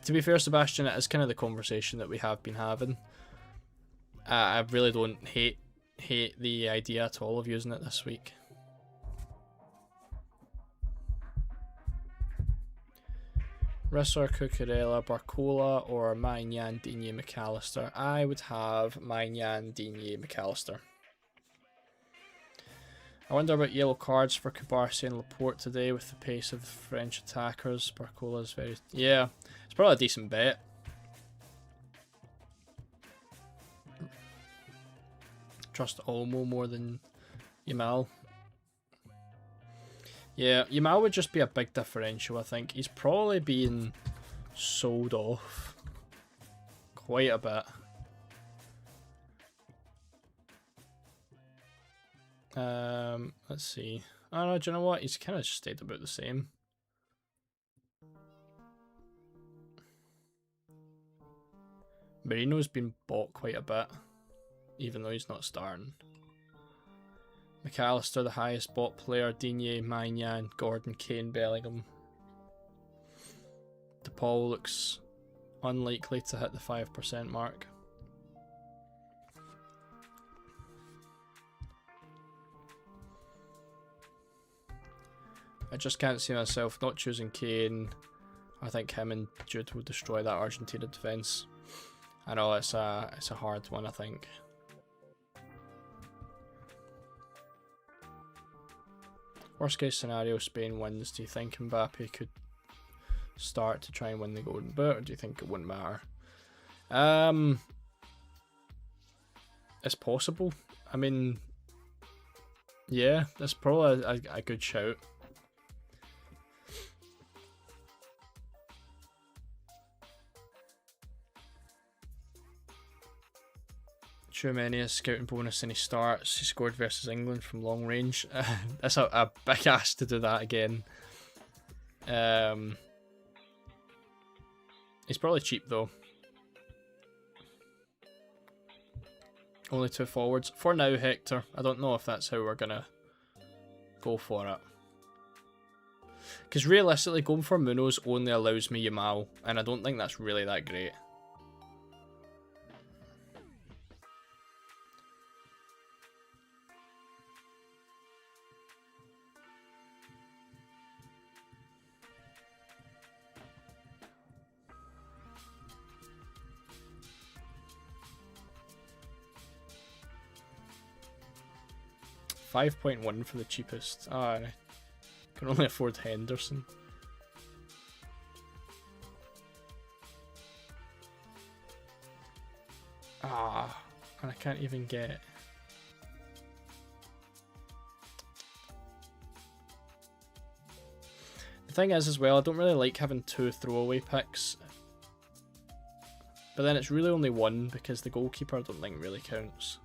To be fair, Sebastian, it is kind of the conversation that we have been having. I really don't hate the idea at all of using it this week. Risser, Cucurella, Barcola, or Maignan, Digne, McAllister? I would have Maignan, Digne, McAllister. I wonder about yellow cards for Cabarce and Laporte today with the pace of the French attackers. Barcola is very... Yeah, it's probably a decent bet. Trust Olmo more than Yamal. Yeah, Yamal would just be a big differential, I think. He's probably being sold off quite a bit. Let's see. Oh no, do you know what? He's kind of stayed about the same. Marino's been bought quite a bit, even though he's not starting. McAllister, the highest bought player. Digne, Maignan, Gordon, Kane, Bellingham. DePaul looks unlikely to hit the 5% mark. I just can't see myself not choosing Kane. I think him and Jude will destroy that Argentina defence. I know it's a hard one, I think. Worst case scenario, Spain wins. Do you think Mbappe could start to try and win the Golden Boot, or do you think it wouldn't matter? It's possible. I mean, yeah, that's probably a good shout. Tchouameni has scouting bonus and he starts. He scored versus England from long range. That's a big ask to do that again. He's probably cheap though. Only 2 forwards. For now, Hector. I don't know if that's how we're going to go for it. Because realistically, going for Munoz only allows me Yamal, and I don't think that's really that great. $5.1 for the cheapest. Ah, I can only afford Henderson. Ah, and I can't even get. The thing is, as well, I don't really like having 2 throwaway picks. But then it's really only 1 because the goalkeeper I don't think really counts.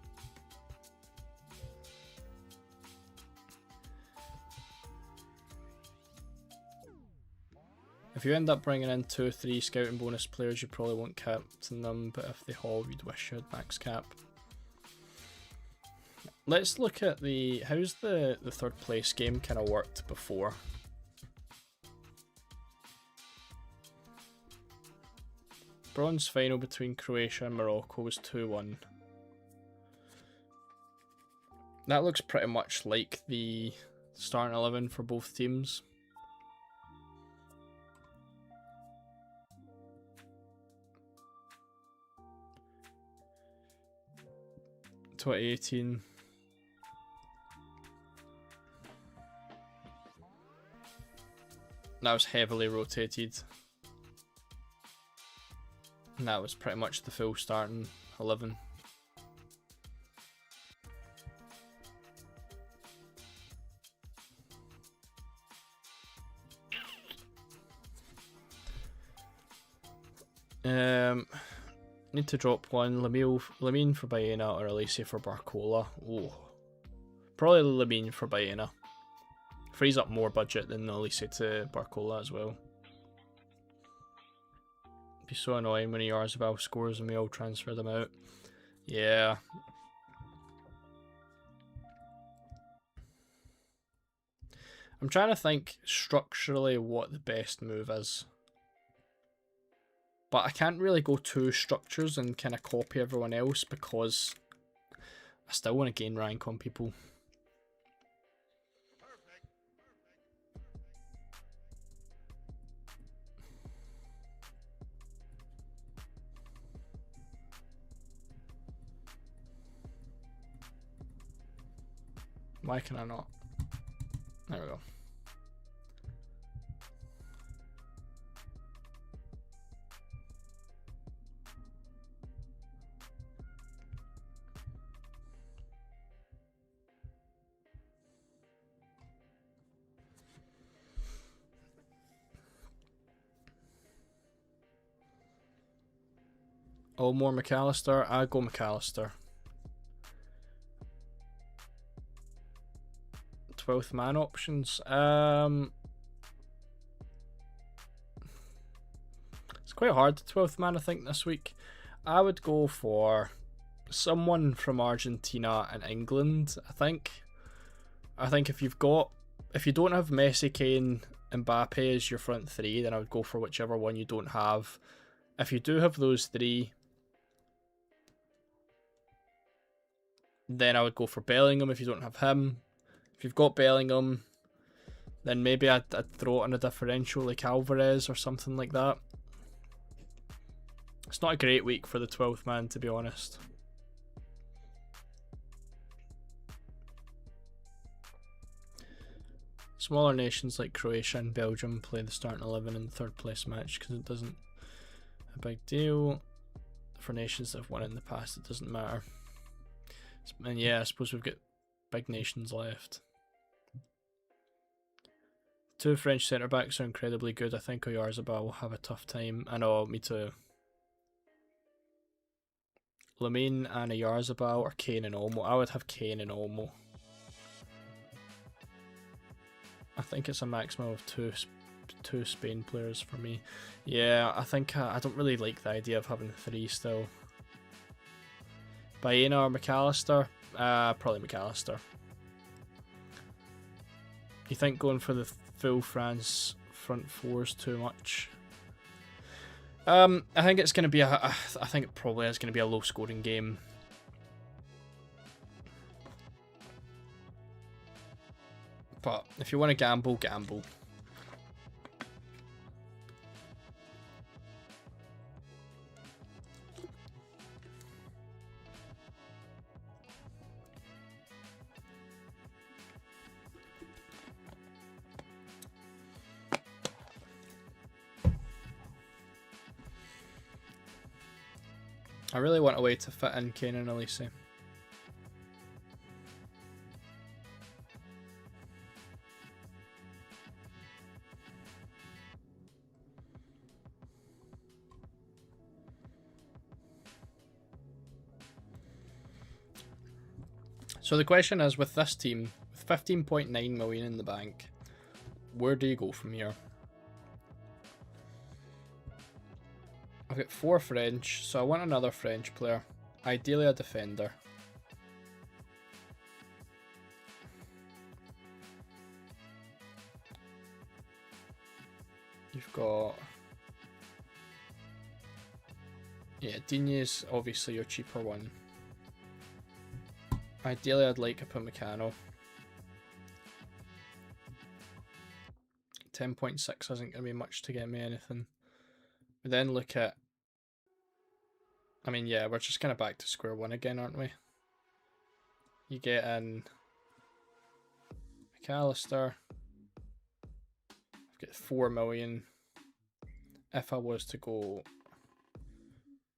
If you end up bringing in 2 or 3 scouting bonus players, you probably won't captain them, but if they haul, you'd wish you had max cap. Let's look at how's the third place game kind of worked before. Bronze final between Croatia and Morocco was 2-1. That looks pretty much like the starting 11 for both teams. (2018) That was heavily rotated. And that was pretty much the full starting 11. Need to drop one. Lamine for Baena or Elise for Barcola. Oh, probably Lamine for Baena. Frees up more budget than Elise to Barcola as well. Be so annoying when Yarzabal scores and we all transfer them out. Yeah. I'm trying to think structurally what the best move is. But I can't really go 2 structures and kind of copy everyone else because I still want to gain rank on people. Why can I not? There we go. Olmo, McAllister. I go McAllister. 12th man options. It's quite hard, the 12th man, I think, this week. I would go for someone from Argentina and England, I think. I think if you don't have Messi, Kane, Mbappe as your front three, then I would go for whichever one you don't have. If you do have those three, then I would go for Bellingham if you don't have him. If you've got Bellingham, then maybe I'd throw it on a differential like Alvarez or something like that. It's not a great week for the 12th man, to be honest. Smaller nations like Croatia and Belgium play the starting 11 in the third place match because it doesn't a big deal. For nations that have won it in the past, it doesn't matter. And yeah, I suppose we've got big nations left. Two French centre backs are incredibly good. I think Oyarzabal will have a tough time. I know, me too. Lamine and Oyarzabal or Kane and Olmo. I would have Kane and Olmo. I think it's a maximum of two Spain players for me. Yeah, I think I don't really like the idea of having three still. Baena or McAllister? Probably McAllister. You think going for the full France front four is too much? I think it's going to be I think it probably is going to be a low scoring game. But if you want to gamble, gamble. I really want a way to fit in Kane and Elise. So the question is, with this team, with 15.9 million in the bank, where do you go from here? I've got 4 French, so I want another French player. Ideally a defender. You've got... yeah, Digne's obviously your cheaper one. Ideally I'd like Upamecano. 10.6 isn't going to be much to get me anything. We then look at... I mean, yeah, we're just kind of back to square one again, aren't we? You get in McAllister. I've got 4 million. If I was to go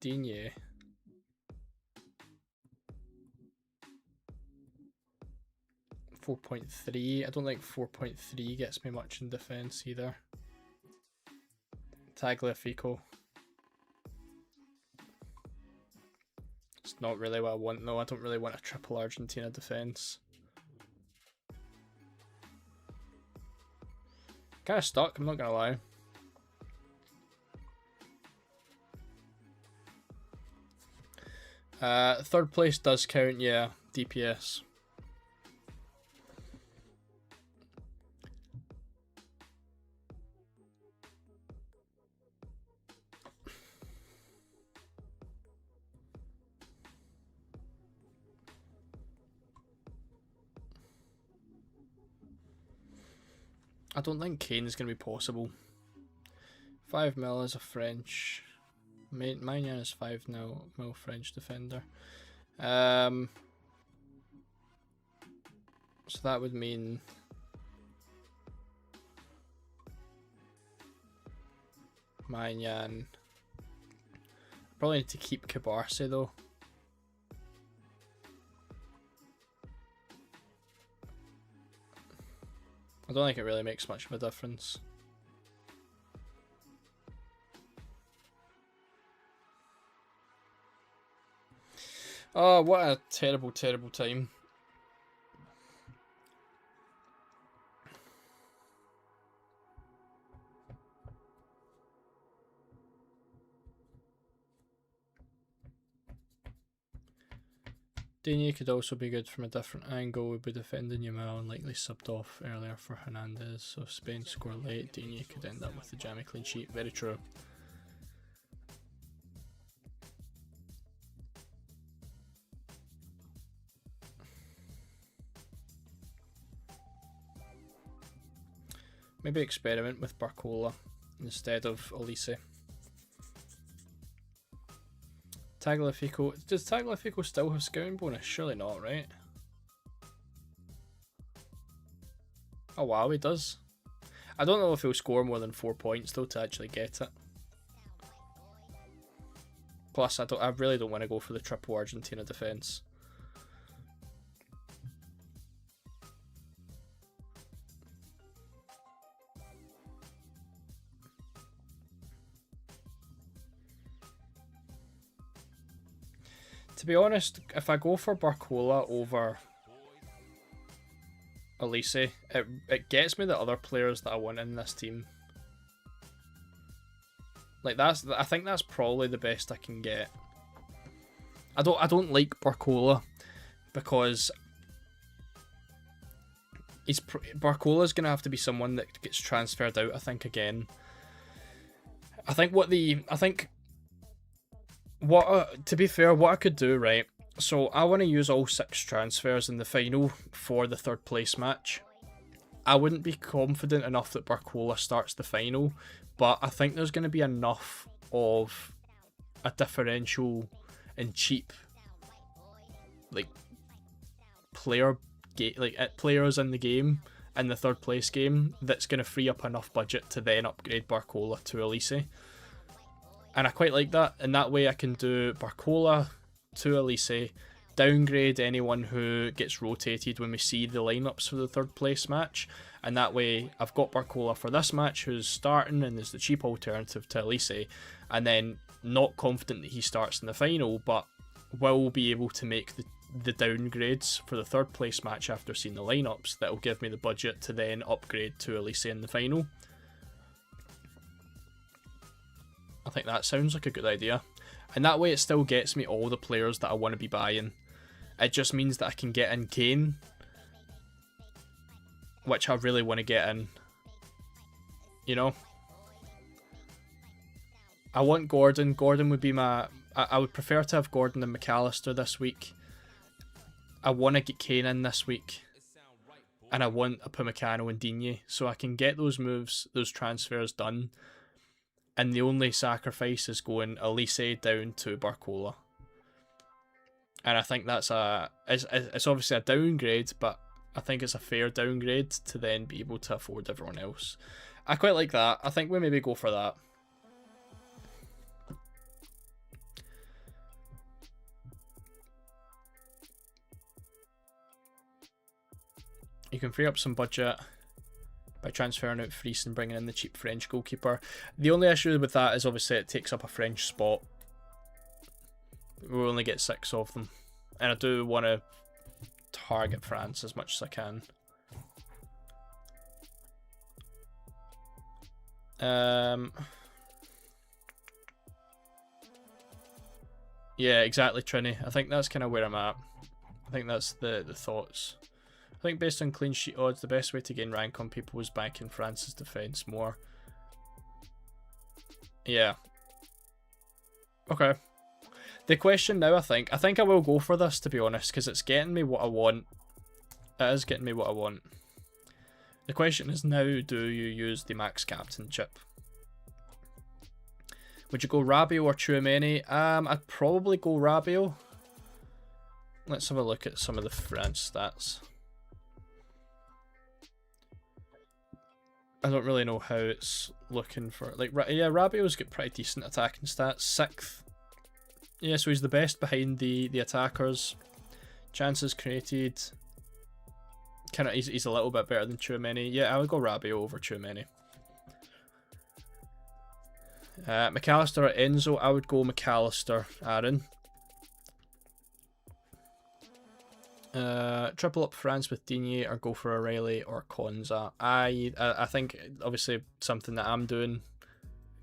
Digne, .3. I don't think 4.3 gets me much in defence either. Tagliafico. It's not really what I want though. I don't really want a triple Argentina defence. Kind of stuck, I'm not gonna lie. Third place does count, yeah. DPS. I don't think Kane is going to be possible. 5 mil is a French. Maignan is 5 mil French defender. So that would mean Maignan. Probably need to keep Cabarce though. I don't think it really makes much of a difference. Oh, what a terrible, terrible time. Digne could also be good from a different angle. We'd be defending Yamal and likely subbed off earlier for Hernandez. So if Spain score late, Digne could end up with the jammy clean sheet. Very true. Maybe experiment with Barcola instead of Elise. Tagliafico. Does Tagliafico still have scouting bonus? Surely not, right? Oh wow, he does. I don't know if he'll score more than 4 points though to actually get it. Plus, I really don't want to go for the triple Argentina defense. To be honest, if I go for Barcola over Elise, it gets me the other players that I want in this team. Like I think that's probably the best I can get. I don't like Barcola because Barcola's gonna have to be someone that gets transferred out. I think again. To be fair, what I could do, right? So I want to use all 6 transfers in the final for the 3rd place match. I wouldn't be confident enough that Barcola starts the final, but I think there's going to be enough of a differential and cheap, like players in the game in the 3rd place game that's going to free up enough budget to then upgrade Barcola to Elise. And I quite like that. In that way I can do Barcola to Elise, downgrade anyone who gets rotated when we see the lineups for the 3rd place match. And that way I've got Barcola for this match who's starting and is the cheap alternative to Elise. And then not confident that he starts in the final, but will be able to make the downgrades for the 3rd place match after seeing the lineups. That will give me the budget to then upgrade to Elise in the final. I think that sounds like a good idea. And that way it still gets me all the players that I want to be buying. It just means that I can get in Kane, which I really want to get in. You know? I want Gordon. Gordon would be my... I would prefer to have Gordon and McAllister this week. I want to get Kane in this week. And I want Upamecano and Digne. So I can get those moves, those transfers done. And the only sacrifice is going Elise down to Barcola. And I think that's it's obviously a downgrade, but I think it's a fair downgrade to then be able to afford everyone else. I quite like that. I think we maybe go for that. You can free up some budget by transferring out Fries and bringing in the cheap French goalkeeper. The only issue with that is obviously it takes up a French spot. We'll only get 6 of them. And I do want to target France as much as I can. Yeah, exactly, Trini. I think that's kind of where I'm at. I think that's the thoughts. I think based on clean sheet odds, the best way to gain rank on people was banking France's defence more. Yeah. Okay. The question now, I think I will go for this, to be honest, because it's getting me what I want. It is getting me what I want. The question is now, do you use the max captain chip? Would you go Rabiot or Tchouaméni? I'd probably go Rabiot. Let's have a look at some of the France stats. I don't really know how it's looking for... Like, yeah, Rabiot's got pretty decent attacking stats. 6th. Yeah, so he's the best behind the attackers. Chances created. Kind of, he's a little bit better than Tchouaméni. Yeah, I would go Rabiot over Tchouaméni. McAllister or Enzo? I would go McAllister, Aaron. Triple up France with Digne, or go for O'Reilly or Konza. I think obviously something that I'm doing,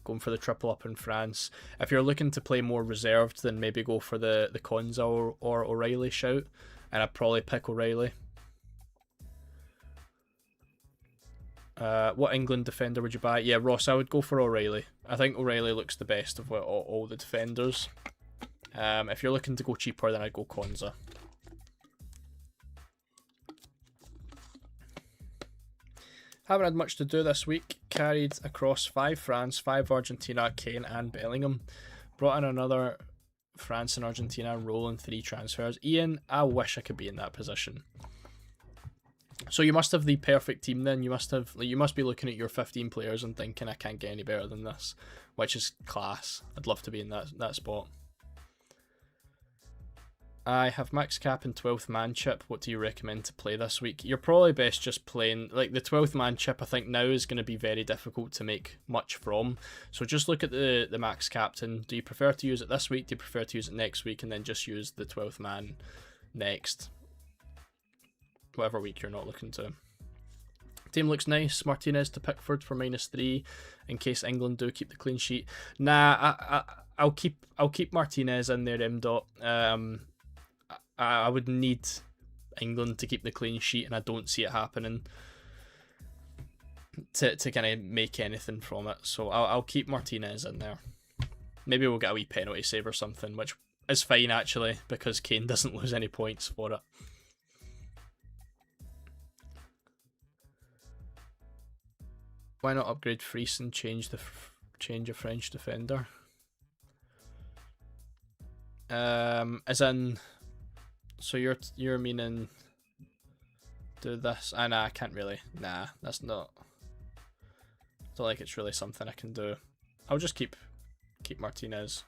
going for the triple up in France. If you're looking to play more reserved, then maybe go for the Konza or O'Reilly shout, and I'd probably pick O'Reilly. What England defender would you buy? Yeah, Ross, I would go for O'Reilly. I think O'Reilly looks the best of all the defenders. If you're looking to go cheaper, then I'd go Konza. Haven't had much to do this week. Carried across 5 France, 5 Argentina, Kane and Bellingham. Brought in another France and Argentina, rolling 3 transfers. Ian, I wish I could be in that position. So you must have the perfect team then. You must be looking at your 15 players and thinking, I can't get any better than this, which is class. I'd love to be in that spot. I have max cap and 12th man chip. What do you recommend to play this week? You're probably best just playing, like, the 12th man chip I think now is going to be very difficult to make much from. So just look at the max captain. Do you prefer to use it this week? Do you prefer to use it next week? And then just use the 12th man next. Whatever week you're not looking to. Team looks nice. Martinez to Pickford for -3 in case England do keep the clean sheet. Nah, I'll keep Martinez in there, M.Dot. I would need England to keep the clean sheet, and I don't see it happening to kind of make anything from it. So I'll keep Martinez in there. Maybe we'll get a wee penalty save or something, which is fine actually, because Kane doesn't lose any points for it. Why not upgrade Fries and change a French defender? As in, so you're meaning do this? Nah, I can't really. Nah, that's not. I don't think it's really something I can do. I'll just keep Martinez.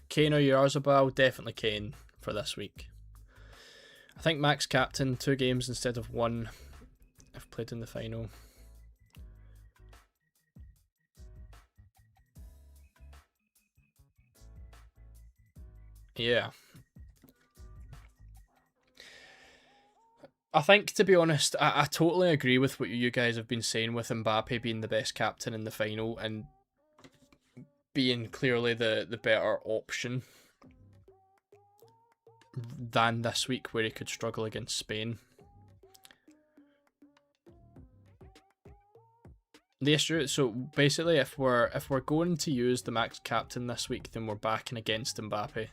Kane or Yarzabal? Definitely Kane for this week. I think max captain, 2 games instead of 1. I've played in the final. Yeah. I think, to be honest, I totally agree with what you guys have been saying with Mbappe being the best captain in the final and being clearly the better option than this week where he could struggle against Spain. The issue, so basically if we're going to use the max captain this week, then we're backing against Mbappe.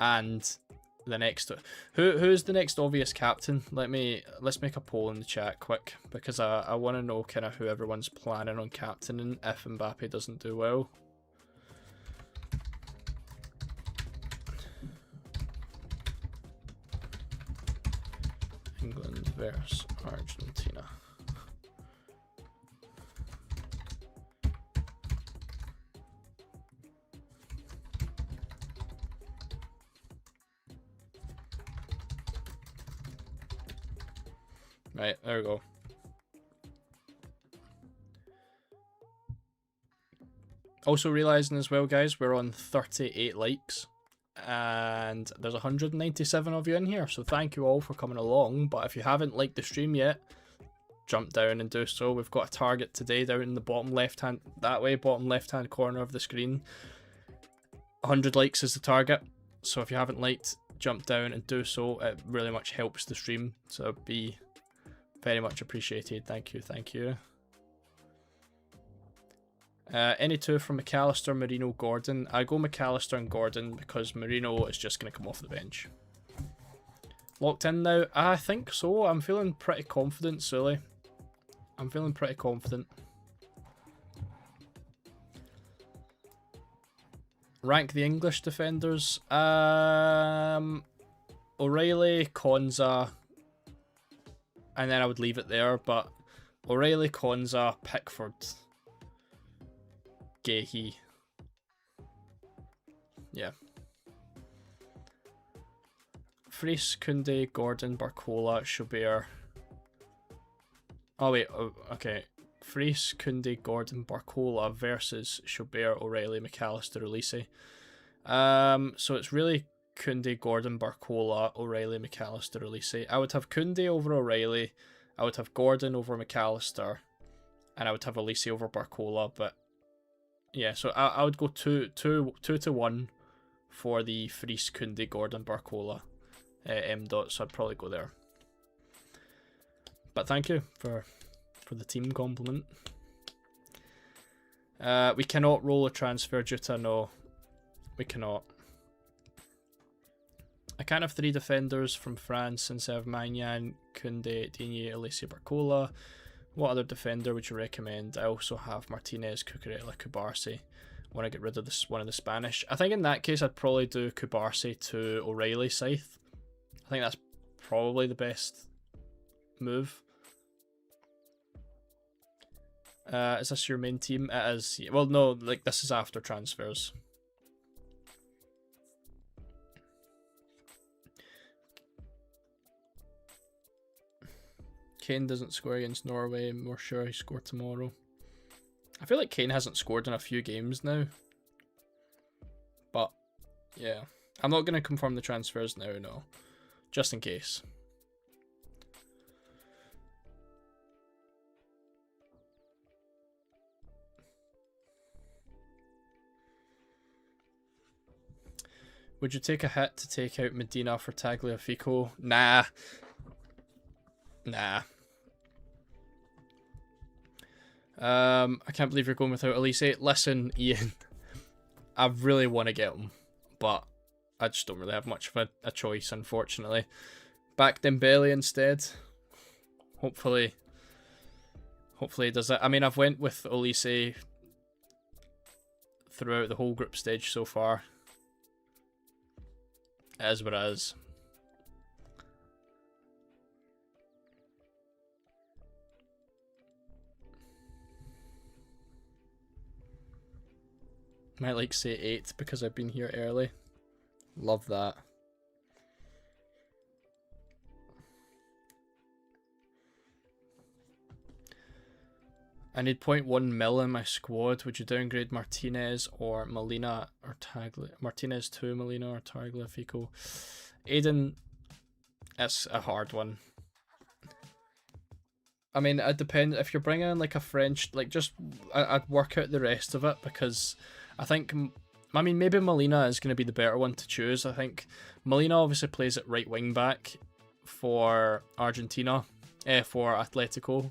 And the next, who's the next obvious captain? Let's make a poll in the chat quick, because I want to know kind of who everyone's planning on captaining if Mbappe doesn't do well. England versus Argentina. Right, there we go. Also realising as well, guys, we're on 38 likes. And there's 197 of you in here. So thank you all for coming along. But if you haven't liked the stream yet, jump down and do so. We've got a target today down in the bottom left-hand, bottom left-hand corner of the screen. 100 likes is the target. So if you haven't liked, jump down and do so. It really much helps the stream. So it'd be very much appreciated. Thank you, thank you. Any 2 from McAllister, Marino, Gordon. I go McAllister and Gordon because Marino is just going to come off the bench. Locked in now? I think so. I'm feeling pretty confident, Sully. I'm feeling pretty confident. Rank the English defenders. O'Reilly, Konza, and then I would leave it there, but O'Reilly, Konza, Pickford, Gehi. Yeah. Fries, Koundé, Gordon, Barcola, Schubert. Oh wait, okay. Fries, Koundé, Gordon, Barcola versus Schobert, O'Reilly, McAllister, Olise. So it's really Koundé, Gordon, Barcola, O'Reilly, McAllister, Olise. I would have Koundé over O'Reilly. I would have Gordon over McAllister. And I would have Olise over Barcola. But yeah, so I would go 2-1 for the Fries, Koundé, Gordon, Barcola M dot. So I'd probably go there. But thank you for the team compliment. We cannot roll a transfer, Juta. No, we cannot. I can't have 3 defenders from France instead of Magnan, Koundé, Digne, Alicia Barcola. What other defender would you recommend? I also have Martinez, Cucurella, Cubarsi. Want to get rid of this one of the Spanish. I think in that case I'd probably do Cubarsi to O'Reilly Scythe. I think that's probably the best move. Is this your main team? It is. Well, no, like this is after transfers. Kane doesn't score against Norway. I'm more sure he scored tomorrow. I feel like Kane hasn't scored in a few games now. But, yeah. I'm not going to confirm the transfers now, no. Just in case. Would you take a hit to take out Medina for Tagliafico? Nah. Nah. I can't believe you're going without Olise. Listen, Ian, I really want to get him, but I just don't really have much of a choice, unfortunately. Back Dembele instead. Hopefully he does that. I mean, I've went with Olise throughout the whole group stage so far. It is what it is. Might like say 8 because I've been here early. Love that. I need 0.1 mil in my squad. Would you downgrade Martinez or Molina or Martinez to Molina or Tagliafico? Aiden, it's a hard one. I mean, it depends. If you're bringing in like a French, like just I'd work out the rest of it because I think, I mean, maybe Molina is going to be the better one to choose. I think Molina obviously plays at right wing back for Argentina, for Atletico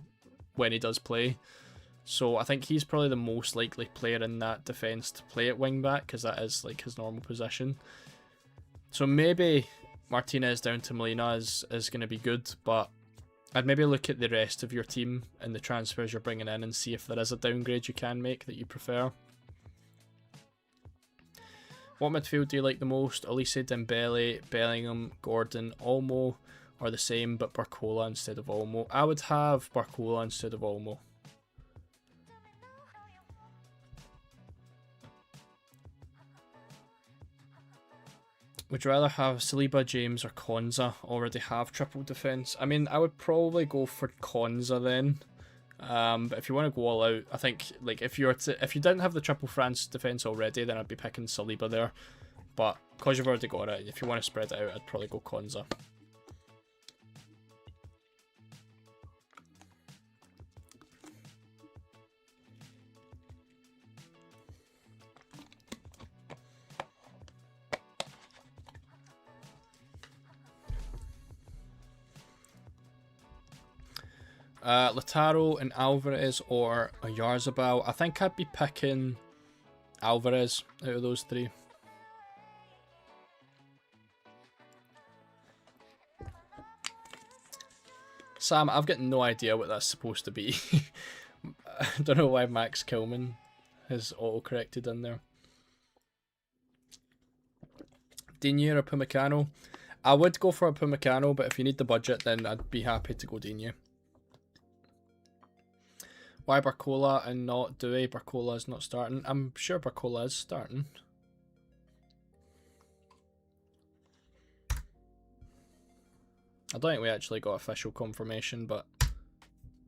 when he does play. So I think he's probably the most likely player in that defence to play at wing back because that is like his normal position. So maybe Martinez down to Molina is going to be good, but I'd maybe look at the rest of your team and the transfers you're bringing in and see if there is a downgrade you can make that you prefer. What midfield do you like the most? Olise, Dembele, Bellingham, Gordon, Olmo, or the same but Barcola instead of Olmo? I would have Barcola instead of Olmo. Would you rather have Saliba, James, or Konza already have triple defence? I mean, I would probably go for Konza then. But if you want to go all out, I think like if you didn't have the triple France defence already, then I'd be picking Saliba there. But because you've already got it, if you want to spread it out, I'd probably go Konza. Lautaro and Alvarez or Oyarzabal. I think I'd be picking Alvarez out of those three. Sam, I've got no idea what that's supposed to be. I don't know why Max Kilman has auto-corrected in there. Digne or Pumecano? I would go for a Pumecano, but if you need the budget, then I'd be happy to go Digne. Why Barcola and not Douay? Barcola is not starting. I'm sure Barcola is starting. I don't think we actually got official confirmation, but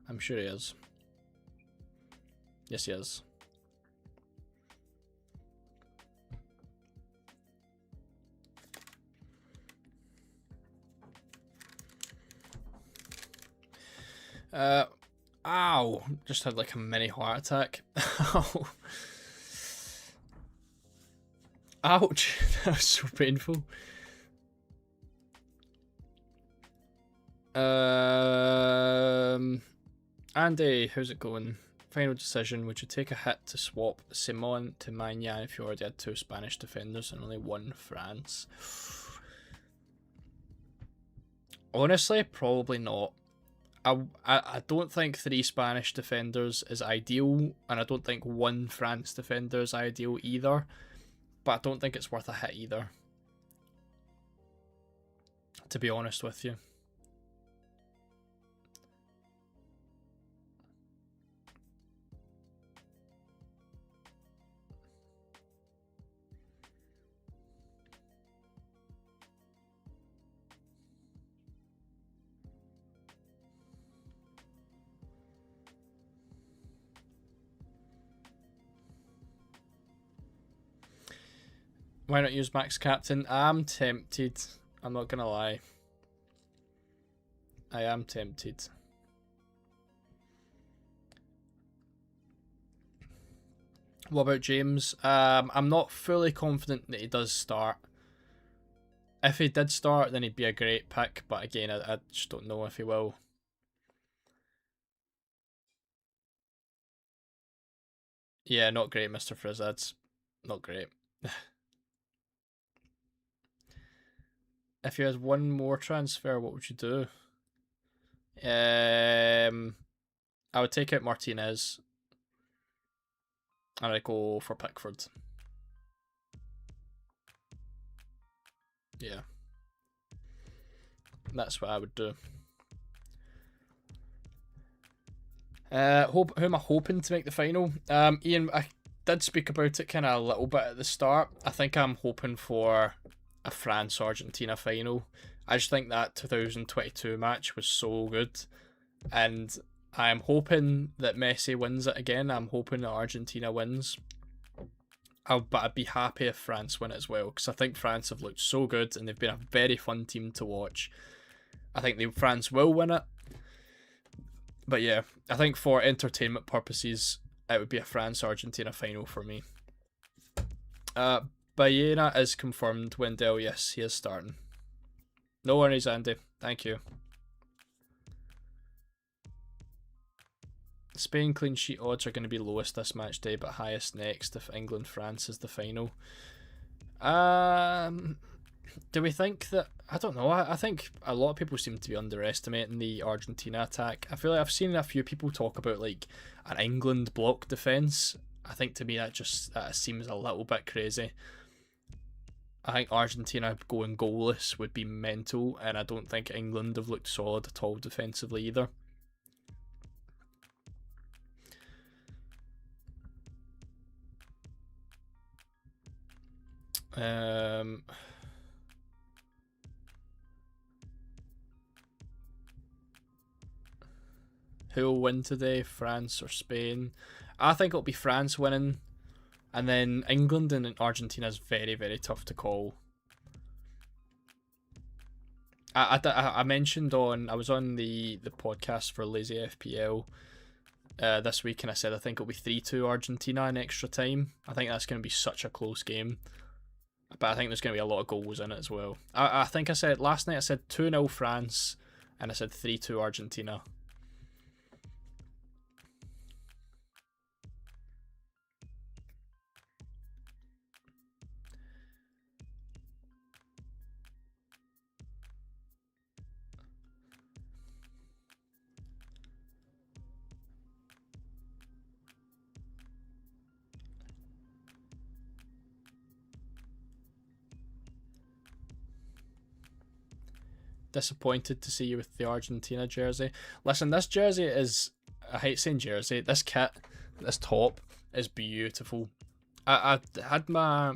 I'm sure he is. Yes, he is. Ow! Just had like a mini heart attack. Ow. Ouch! That was so painful. Andy, how's it going? Final decision, would you take a hit to swap Simon to Magnan if you already had 2 Spanish defenders and only 1 France? Honestly, probably not. I don't think 3 Spanish defenders is ideal, and I don't think 1 France defender is ideal either, but I don't think it's worth a hit either, to be honest with you. Why not use Max Captain? I'm tempted. I'm not gonna lie. I am tempted. What about James? I'm not fully confident that he does start. If he did start, then he'd be a great pick, but again, I just don't know if he will. Yeah, not great, Mr. Frizzad's. Not great. If you had 1 more transfer, what would you do? I would take out Martinez. And I'd go for Pickford. Yeah. That's what I would do. Who am I hoping to make the final? Ian, I did speak about it kind of a little bit at the start. I think I'm hoping for a France-Argentina final. I just think that 2022 match was so good, and I'm hoping that Messi wins it again. I'm hoping that Argentina wins. But I'd be happy if France win it as well, because I think France have looked so good and they've been a very fun team to watch. I think France will win it. But yeah, I think for entertainment purposes, it would be a France-Argentina final for me. Baena is confirmed. Wendell, yes, he is starting. No worries, Andy. Thank you. Spain clean sheet odds are going to be lowest this match day, but highest next if England-France is the final. Do we think that... I don't know. I think a lot of people seem to be underestimating the Argentina attack. I feel like I've seen a few people talk about like an England block defence. I think to me that just seems a little bit crazy. I think Argentina going goalless would be mental, and I don't think England have looked solid at all defensively either. Who will win today, France or Spain? I think it'll be France winning, and then England and Argentina is very, very tough to call. I mentioned I was on the podcast for Lazy FPL this week, and I said I think it'll be 3-2 Argentina in extra time. I think that's going to be such a close game, but I think there's going to be a lot of goals in it as well. I think I said last night I said 2-0 France, and I said 3-2 Argentina. Disappointed to see you with the Argentina jersey. Listen, this jersey is... I hate saying jersey. This kit, this top, is beautiful. I had my...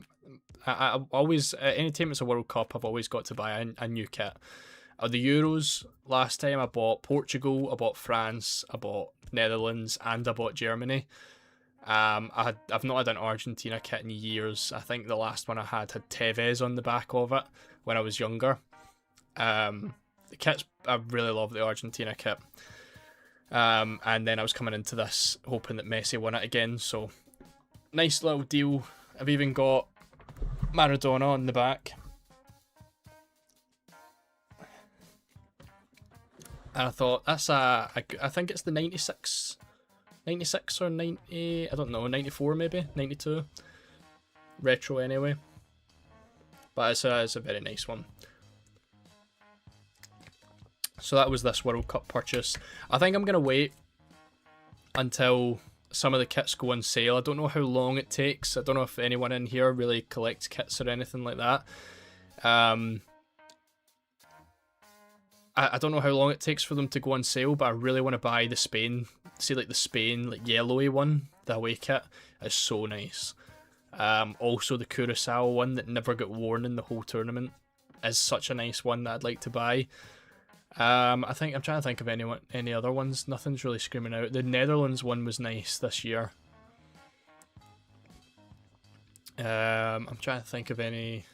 I always... anytime it's a World Cup, I've always got to buy a new kit. The Euros, last time I bought Portugal, I bought France, I bought Netherlands, and I bought Germany. I've not had an Argentina kit in years. I think the last one I had Tevez on the back of it when I was younger. The kits, I really love the Argentina kit. And then I was coming into this hoping that Messi won it again, so nice little deal. I've even got Maradona on the back. And I thought, I think it's the 96 or 90, I don't know, 94 maybe, 92. Retro anyway. But it's a very nice one. So that was this World Cup purchase. I think I'm going to wait until some of the kits go on sale. I don't know how long it takes. I don't know if anyone in here really collects kits or anything like that. I don't know how long it takes for them to go on sale, but I really want to buy the Spain. See, like the Spain, like yellowy one, the away kit is so nice. Also the Curacao one that never got worn in the whole tournament is such a nice one that I'd like to buy. I think I'm trying to think of any other ones. Nothing's really screaming out. The Netherlands one was nice this year. I'm trying to think of any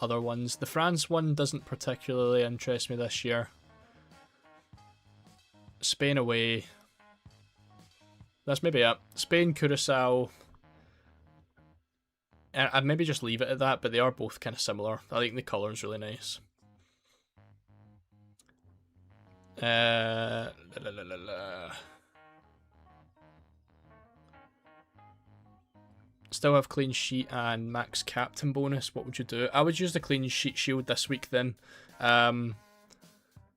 other ones. The France one doesn't particularly interest me this year. Spain away. That's maybe it. Spain, Curacao. I'd maybe just leave it at that, but they are both kind of similar. I think the colour's really nice. Still have clean sheet and max captain bonus. What would you do? I would use the clean sheet shield this week then,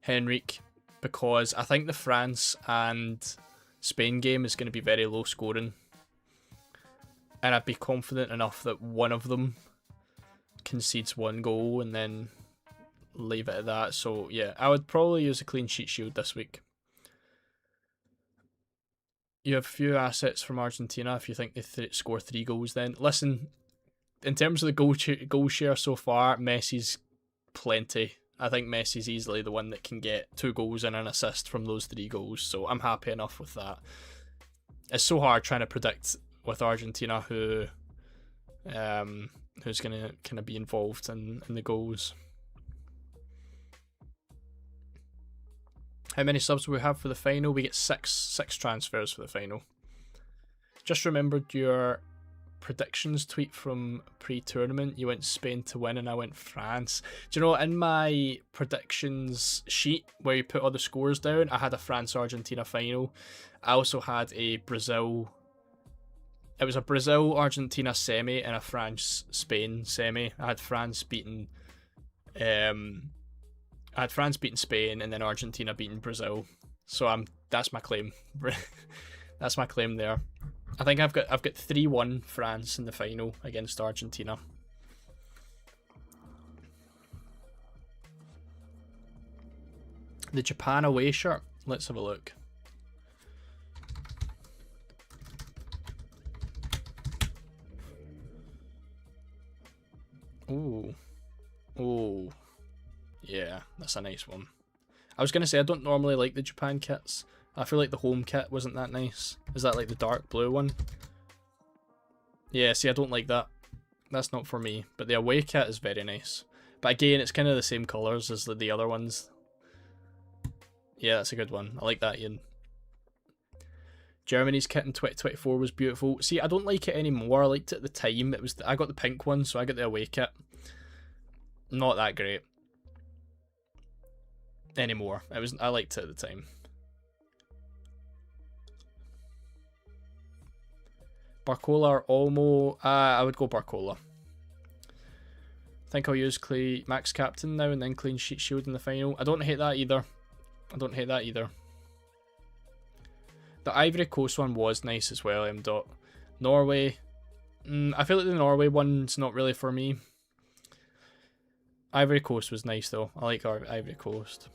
Henrique, because I think the France and Spain game is going to be very low scoring, and I'd be confident enough that one of them concedes one goal and then leave it at that. So yeah, I would probably use a clean sheet shield this week. You have few assets from Argentina if you think they score 3 goals then. Listen, in terms of the goal share so far, Messi's plenty. I think Messi's easily the one that can get 2 goals and an assist from those 3 goals, so I'm happy enough with that. It's so hard trying to predict with Argentina who's going to kind of be involved in the goals. How many subs will we have for the final? We get six transfers for the final. Just remembered your predictions tweet from pre-tournament. You went Spain to win and I went France. Do you know, in my predictions sheet where you put all the scores down, I had a France-Argentina final. I also had a Brazil... It was a Brazil-Argentina semi and a France-Spain semi. I had France beating... I had France beating Spain and then Argentina beating Brazil. So that's my claim. That's my claim there. I think I've got 3-1 France in the final against Argentina. The Japan away shirt. Let's have a look. Ooh. Ooh. Yeah, that's a nice one. I was going to say, I don't normally like the Japan kits. I feel like the home kit wasn't that nice. Is that like the dark blue one? Yeah, see, I don't like that. That's not for me. But the away kit is very nice. But again, it's kind of the same colours as the other ones. Yeah, that's a good one. I like that, Ian. Germany's kit in 2024 was beautiful. See, I don't like it anymore. I liked it at the time. I got the pink one, so I got the away kit. Not that great anymore. I liked it at the time. Barcola or Olmo? I would go Barcola. I think I'll use Max Captain now and then clean sheet shield in the final. I don't hate that either. The Ivory Coast one was nice as well, Norway. I feel like the Norway one's not really for me. Ivory Coast was nice though. I like our Ivory Coast.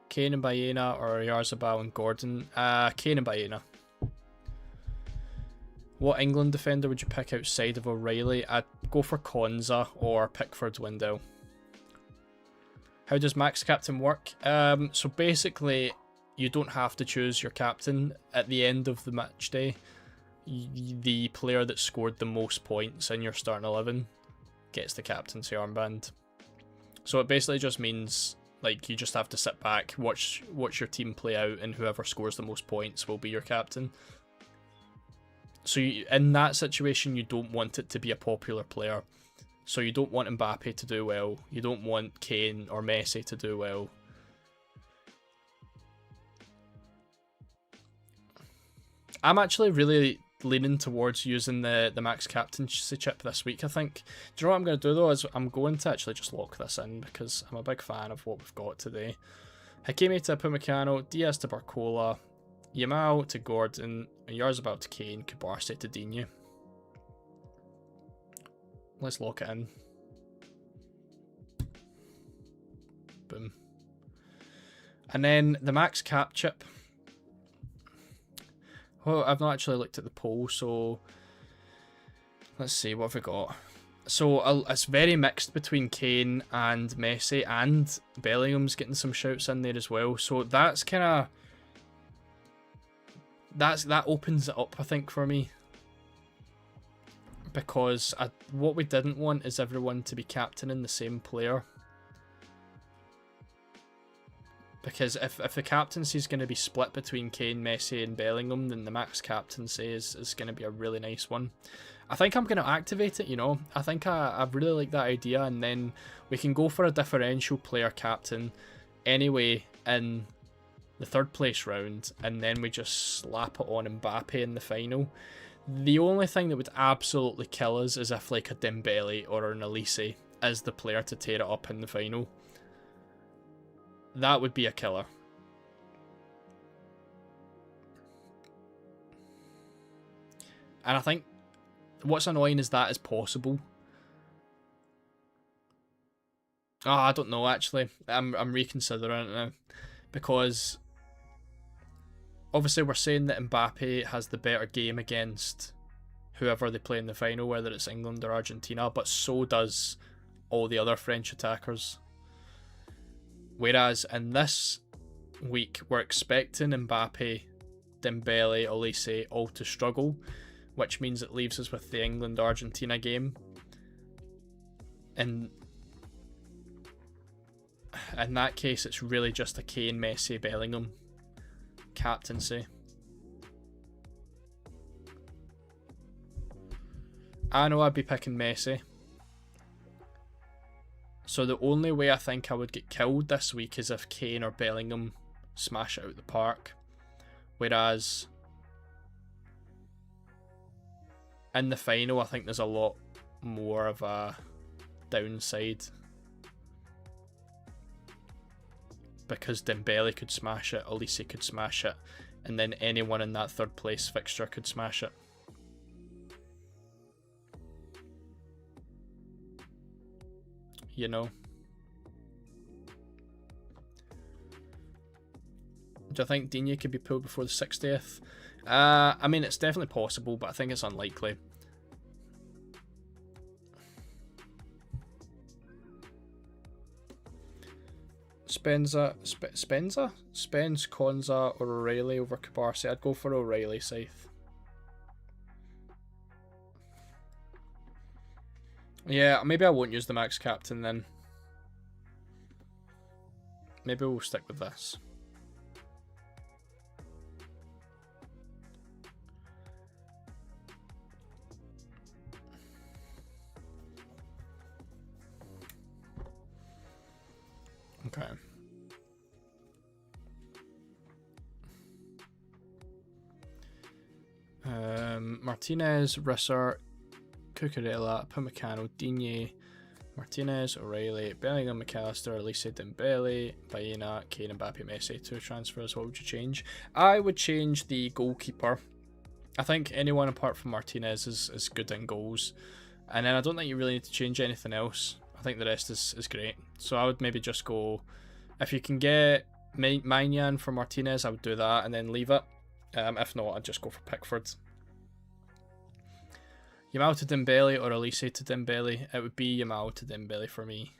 Kane and Baena or Yarzabal and Gordon? Kane and Baena. What England defender would you pick outside of O'Reilly? I'd go for Konza or Pickford-Wendell. How does Max Captain work? So basically, you don't have to choose your captain at the end of the match day. The player that scored the most points in your starting 11 gets the captaincy armband. So it basically just means like you just have to sit back, watch your team play out, and whoever scores the most points will be your captain. So in that situation, you don't want it to be a popular player. So you don't want Mbappe to do well. You don't want Kane or Messi to do well. I'm actually really leaning towards using the max captaincy chip this week, I think. Do you know what I'm going to do though? Is I'm going to actually just lock this in because I'm a big fan of what we've got today. Hakimi to Upamecano, Diaz to Barcola, Yamal to Gordon, Yarzabal to Kane, Kubarsi to Digne. Let's lock it in. Boom. And then the max cap chip. Well, I've not actually looked at the poll, so let's see, what have we got? So it's very mixed between Kane and Messi, and Bellingham's getting some shouts in there as well. So that's kind of that opens it up, I think, for me, because what we didn't want is everyone to be captaining the same player. Because if the captaincy is going to be split between Kane, Messi and Bellingham, then the max captaincy is going to be a really nice one. I think I'm going to activate it, you know. I think I really like that idea, and then we can go for a differential player captain anyway in the third place round, and then we just slap it on Mbappe in the final. The only thing that would absolutely kill us is if like a Dembele or an Elise is the player to tear it up in the final. That would be a killer. And I think what's annoying is that is possible. Oh, I don't know actually. I'm reconsidering it now. Because obviously we're saying that Mbappe has the better game against whoever they play in the final, whether it's England or Argentina, but so does all the other French attackers. Whereas in this week, we're expecting Mbappe, Dembele, Olise all to struggle, which means it leaves us with the England-Argentina game. And in that case, it's really just a Kane, Messi, Bellingham captaincy. I know I'd be picking Messi. So the only way I think I would get killed this week is if Kane or Bellingham smash it out the park. Whereas in the final, I think there's a lot more of a downside. Because Dembele could smash it, Olise could smash it, and then anyone in that third place fixture could smash it. You know. Do I think Digne could be pulled before the 60th? I mean, it's definitely possible, but I think it's unlikely. Spence, Konza, or O'Reilly over Kubarsi. I'd go for O'Reilly, Scythe. Yeah, maybe I won't use the max captain then. Maybe we'll stick with this. Okay. Martinez, Risser, Cucurella, Upamecano, Digne, Martinez, O'Reilly, Bellingham, McAllister, Elise, Dembele, Baena, Kane, Mbappe, Messi. 2 transfers. What would you change? I would change the goalkeeper. I think anyone apart from Martinez is good in goals. And then I don't think you really need to change anything else. I think the rest is great. So I would maybe just go, if you can get Maignan for Martinez, I would do that and then leave it. If not, I'd just go for Pickford. Yamal to Dembele or Elise to Dembele? It would be Yamal to Dembele for me.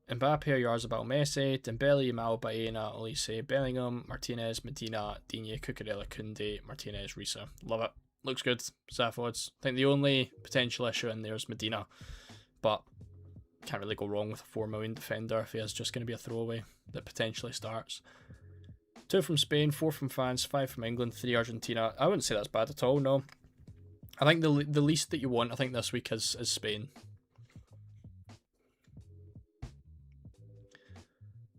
Mbappe, Yarzabal, Messi, Dembele, Yamal, Baena, Olise, Bellingham, Martinez, Medina, Digne, Cucurella, Koundé, Martinez, Risa. Love it. Looks good. Safods. I think the only potential issue in there is Medina, but can't really go wrong with a 4 million defender if he is just going to be a throwaway that potentially starts. 2 from Spain, 4 from France, 5 from England, 3 Argentina. I wouldn't say that's bad at all, no. I think the least that you want, I think, this week is Spain.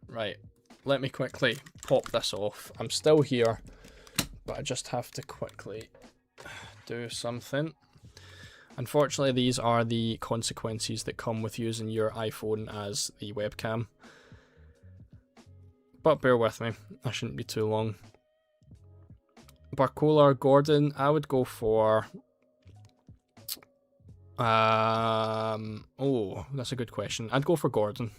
Right, let me quickly pop this off. I'm still here, but I just have to quickly do something. Unfortunately, these are the consequences that come with using your iPhone as the webcam. But bear with me, I shouldn't be too long. Barcola or Gordon, I would go for... oh, that's a good question. I'd go for Gordon.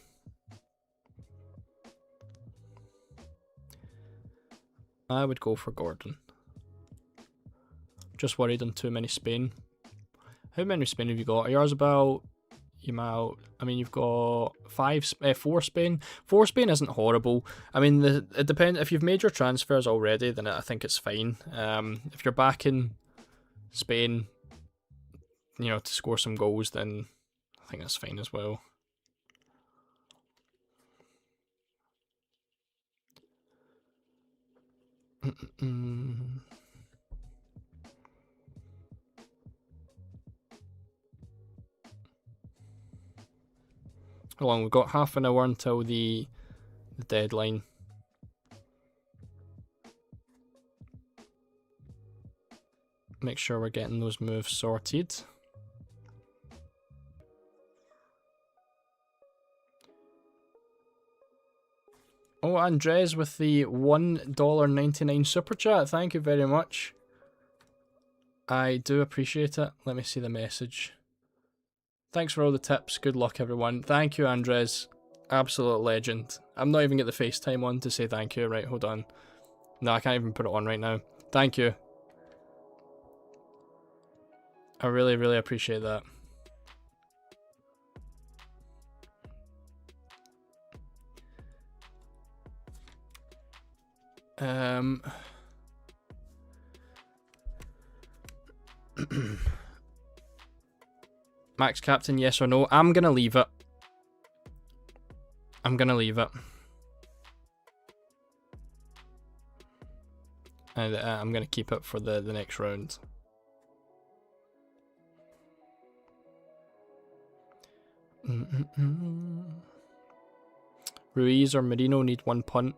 I would go for Gordon. Just worried on too many Spain. How many Spain have you got? Yarzabal, Yamal. I mean, you've got 4 Spain. 4 Spain isn't horrible. I mean, it depends. If you've made your transfers already, then I think it's fine. If you're back in Spain, you know, to score some goals, then I think that's fine as well. How long? We've got half an hour until the deadline. Make sure we're getting those moves sorted. Oh, Andres with the $1.99 super chat. Thank you very much. I do appreciate it. Let me see the message. Thanks for all the tips. Good luck, everyone. Thank you, Andres. Absolute legend. I'm not even get the FaceTime on to say thank you. Right, hold on. No, I can't even put it on right now. Thank you. I really, really appreciate that. Max Captain, yes or no? I'm gonna leave it. I'm gonna leave it. And I'm gonna keep it for the next round. Ruiz or Merino need 1 punt.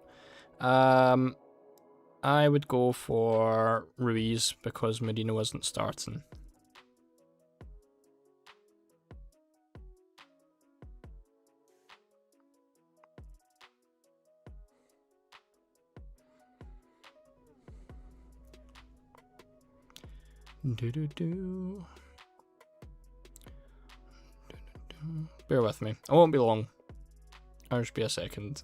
I would go for Ruiz because Merino isn't starting. Bear with me. I won't be long. I'll just be a second.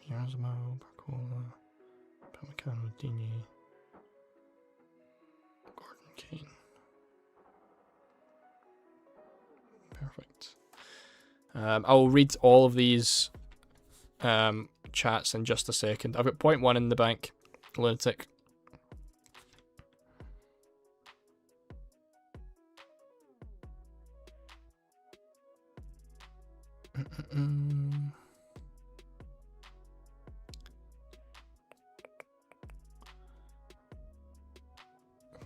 Yarzabal, Barcola, Pamecano, Digne, Gordon, Kane. Perfect. I'll read all of these chats in just a second. I've got 0.1 in the bank. Lunatic.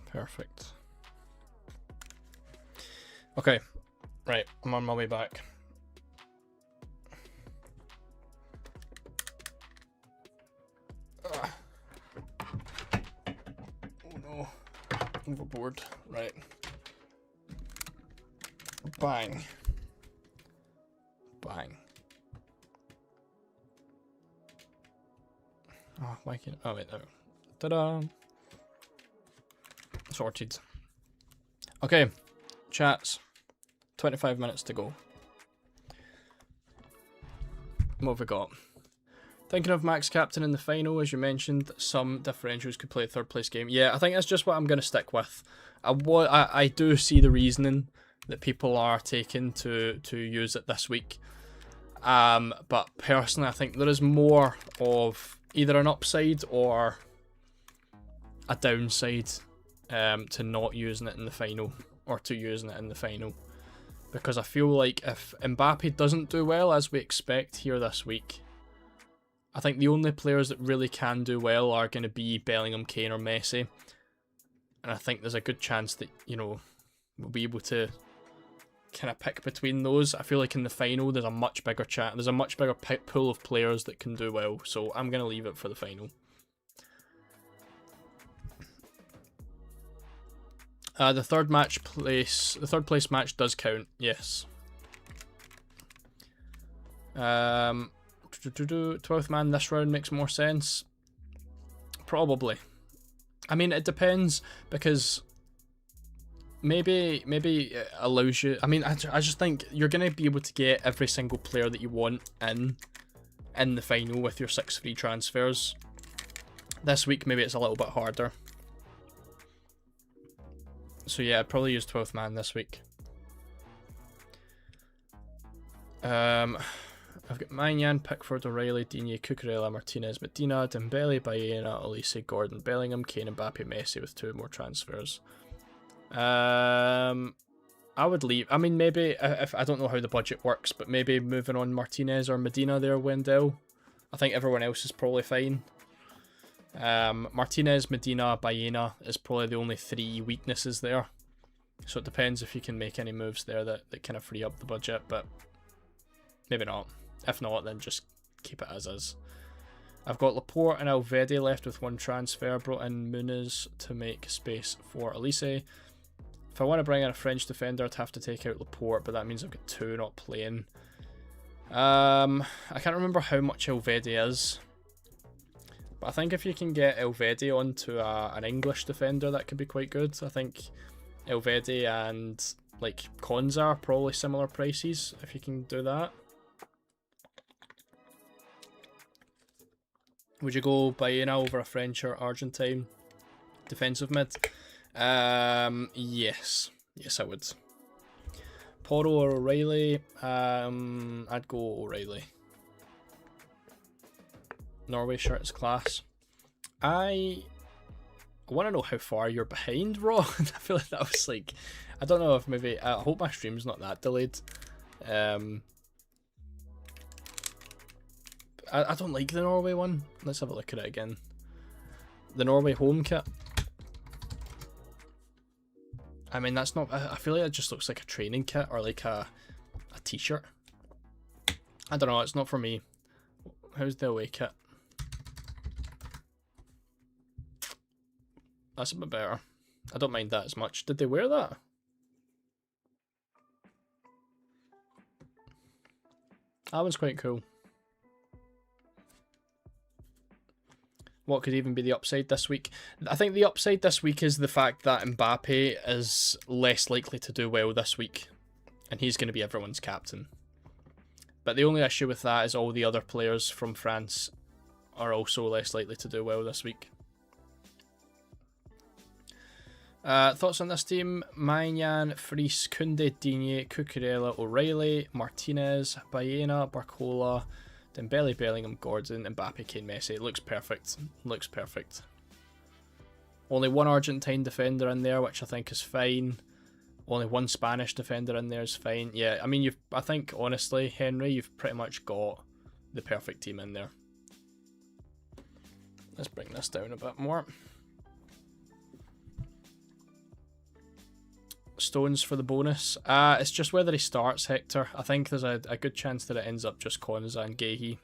Perfect. Okay, right, I'm on my way back. Oh no, overboard, right. Bang. Bang. Oh, why can't, oh wait, there. Ta-da! Sorted. Okay, chats. 25 minutes to go. What have we got? Thinking of Max Captain in the final, as you mentioned, some differentials could play a third place game. Yeah, I think that's just what I'm going to stick with. I do see the reasoning that people are taking to use it this week. But personally, I think there is more of either an upside or a downside to not using it in the final, or to using it in the final. Because I feel like if Mbappe doesn't do well, as we expect here this week, I think the only players that really can do well are going to be Bellingham, Kane or Messi. And I think there's a good chance that, you know, we'll be able to kind of pick between those. I feel like in the final there's a much bigger pool of players that can do well. So I'm going to leave it for the final. The third place match does count, yes. 12th man this round makes more sense. Probably. I mean, it depends, because maybe it allows you. I mean, I just think you're going to be able to get every single player that you want in the final with your 6 free transfers. This week, maybe it's a little bit harder. So yeah, I'd probably use 12th man this week. I've got Maignan, Pickford, O'Reilly, Digne, Cucurella, Martinez, Medina, Dembele, Baena, Olise, Gordon, Bellingham, Kane, Mbappe, Messi with 2 more transfers. I would leave. I mean, maybe if I don't know how the budget works, but maybe moving on Martinez or Medina there, Wendell. I think everyone else is probably fine. Martinez, Medina, Baena is probably the only 3 weaknesses there. So it depends if you can make any moves there that kind of free up the budget, but maybe not. If not, then just keep it as is. I've got Laporte and Alvedi left with 1 transfer. Brought in Muniz to make space for Olise. If I want to bring in a French defender, I'd have to take out Laporte, but that means I've got 2 not playing. I can't remember how much Alvedi is, but I think if you can get Alvedi onto an English defender, that could be quite good. I think Alvedi and like Konza are probably similar prices if you can do that. Would you go Baena over a French or Argentine defensive mid? Yes. Yes, I would. Porro or O'Reilly? I'd go O'Reilly. Norway shirt is class. I want to know how far you're behind, Raw. I feel like that was like... I don't know if maybe... I hope my stream's not that delayed. I don't like the Norway one. Let's have a look at it again. The Norway home kit. I mean, that's not... I feel like it just looks like a training kit or like a t-shirt. I don't know, it's not for me. How's the away kit? That's a bit better. I don't mind that as much. Did they wear that? That one's quite cool. What could even be the upside this week? I think the upside this week is the fact that Mbappe is less likely to do well this week. And he's going to be everyone's captain. But the only issue with that is all the other players from France are also less likely to do well this week. Thoughts on this team? Maignan, Fries, Koundé, Digne, Cucurella, O'Reilly, Martinez, Baena, Barcola, Dembele, Bellingham, Gordon, Mbappe, Kane, Messi. It looks perfect. Looks perfect. Only 1 Argentine defender in there, which I think is fine. Only 1 Spanish defender in there is fine. Yeah, I mean, I think, honestly, Henry, you've pretty much got the perfect team in there. Let's bring this down a bit more. Stones for the bonus. It's just whether he starts, Hector. I think there's a good chance that it ends up just Konza and Gehi.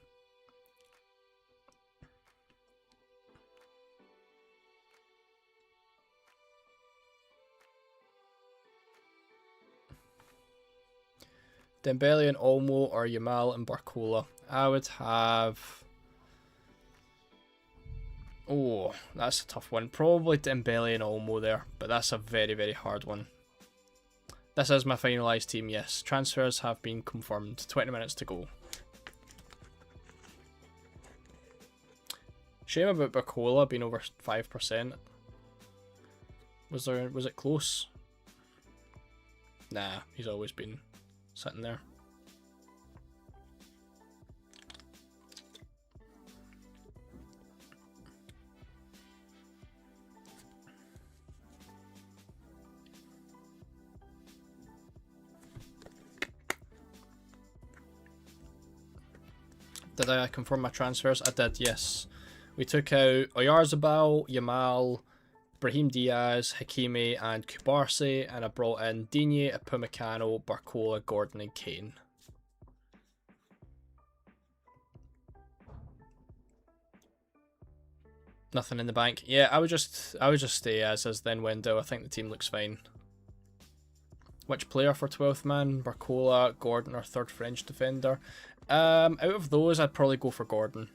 Dembele and Olmo or Yamal and Barcola. I would have... Oh, that's a tough one. Probably Dembele and Olmo there, but that's a very, very hard one. This is my finalised team, yes. Transfers have been confirmed. 20 minutes to go. Shame about Barcola being over 5%. Was it close? Nah, he's always been sitting there. Did I confirm my transfers? I did, yes. We took out Oyarzabal, Yamal, Brahim Diaz, Hakimi and Kubarsi, and I brought in Digne, Upamecano, Barcola, Gordon and Kane. Nothing in the bank. Yeah, I would just stay as is then window. I think the team looks fine. Which player for 12th man? Barcola, Gordon or third French defender? Out of those, I'd probably go for Gordon.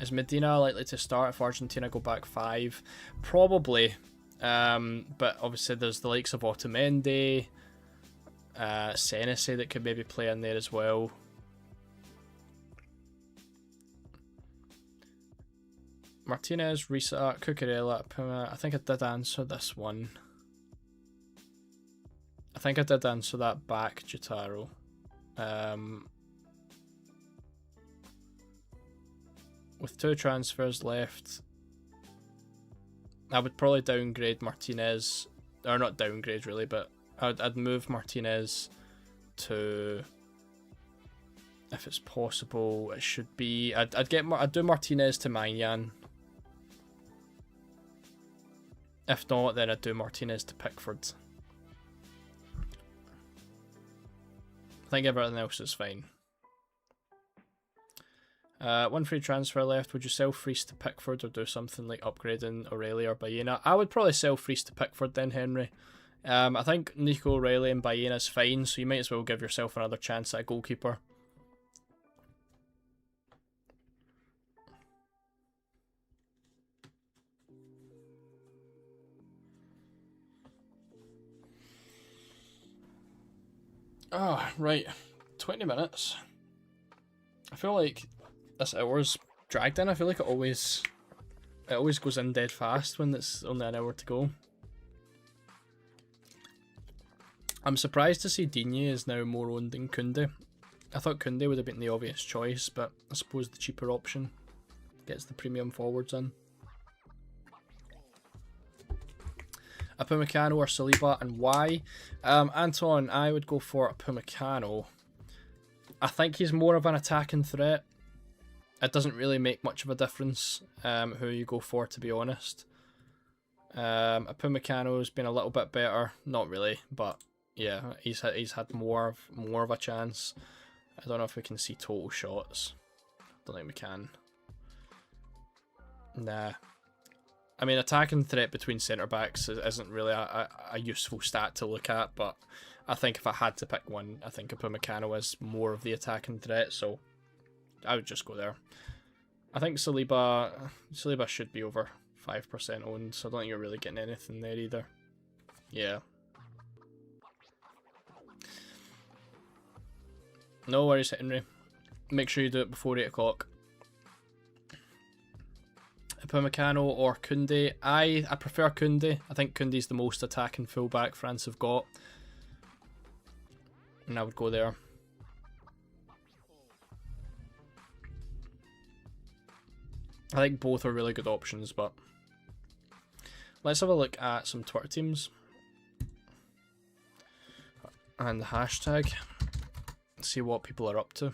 Is Medina likely to start if Argentina go back 5? Probably. But obviously there's the likes of Otamendi, Senesi that could maybe play in there as well. Martinez, Risa, Cucurella, Puma. I think I did answer this one. I think I did answer that back, Jutaro. With 2 transfers left, I would probably downgrade Martinez, or not downgrade really, but I'd move Martinez to, if it's possible, it should be, I'd do Martinez to Maignan. If not, then I'd do Martinez to Pickford. I think everything else is fine. 1 free transfer left. Would you sell Freese to Pickford or do something like upgrading O'Reilly or Baena? I would probably sell Freese to Pickford then, Henry. I think Nico O'Reilly and Baena's fine, so you might as well give yourself another chance at a goalkeeper. Oh, right. 20 minutes. I feel like this hour's dragged in. I feel like it always goes in dead fast when it's only an hour to go. I'm surprised to see Digne is now more owned than Koundé. I thought Koundé would have been the obvious choice, but I suppose the cheaper option gets the premium forwards in. Upamecano or Saliba, and why? Anton, I would go for Upamecano. I think he's more of an attacking threat. It doesn't really make much of a difference who you go for, to be honest. Upamecano's been a little bit better, not really, but yeah, he's had more of a chance. I don't know if we can see total shots. Don't think we can. Nah. I mean, attacking threat between centre-backs isn't really a useful stat to look at, but I think if I had to pick one, I think Upamecano is more of the attacking threat, so I would just go there. I think Saliba should be over 5% owned, so I don't think you're really getting anything there either. Yeah. No worries, Henry. Make sure you do it before 8 o'clock. Upamecano or Koundé. I prefer Koundé. I think Koundé's the most attacking fullback France have got. And I would go there. I think both are really good options, but let's have a look at some Twitter teams. And the hashtag. See what people are up to.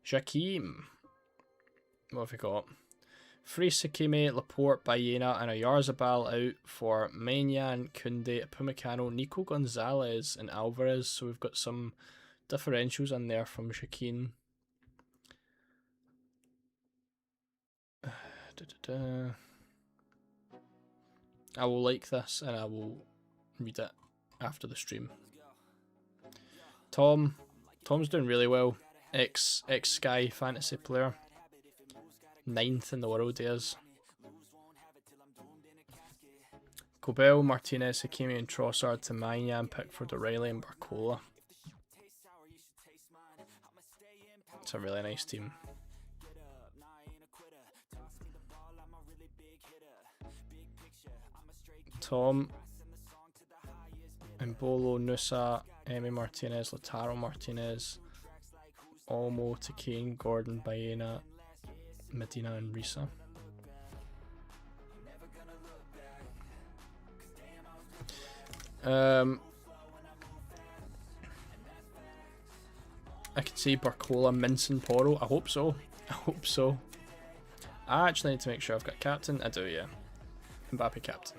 Jakeem. What have we got? Free Sakime, Laporte, Baena, and Oyarzabal out for Maignan, Koundé, Upamecano, Nico Gonzalez, and Alvarez. So we've got some differentials in there from Shaquin. I will like this and I will read it after the stream. Tom's doing really well. Ex Sky fantasy player. 9th in the world he is. Gobel, Martinez, Hakimi and Trossard to Maignan, Pickford, O'Reilly and Barcola. It's a really nice team. Tom, Mbolo, Nusa, Emi Martinez, Lautaro Martinez, Olmo to Kane, Gordon, Baena, Medina and Risa. I could see Barcola, Minson, Porro. I hope so. I hope so. I actually need to make sure I've got captain. I do, yeah. Mbappe captain.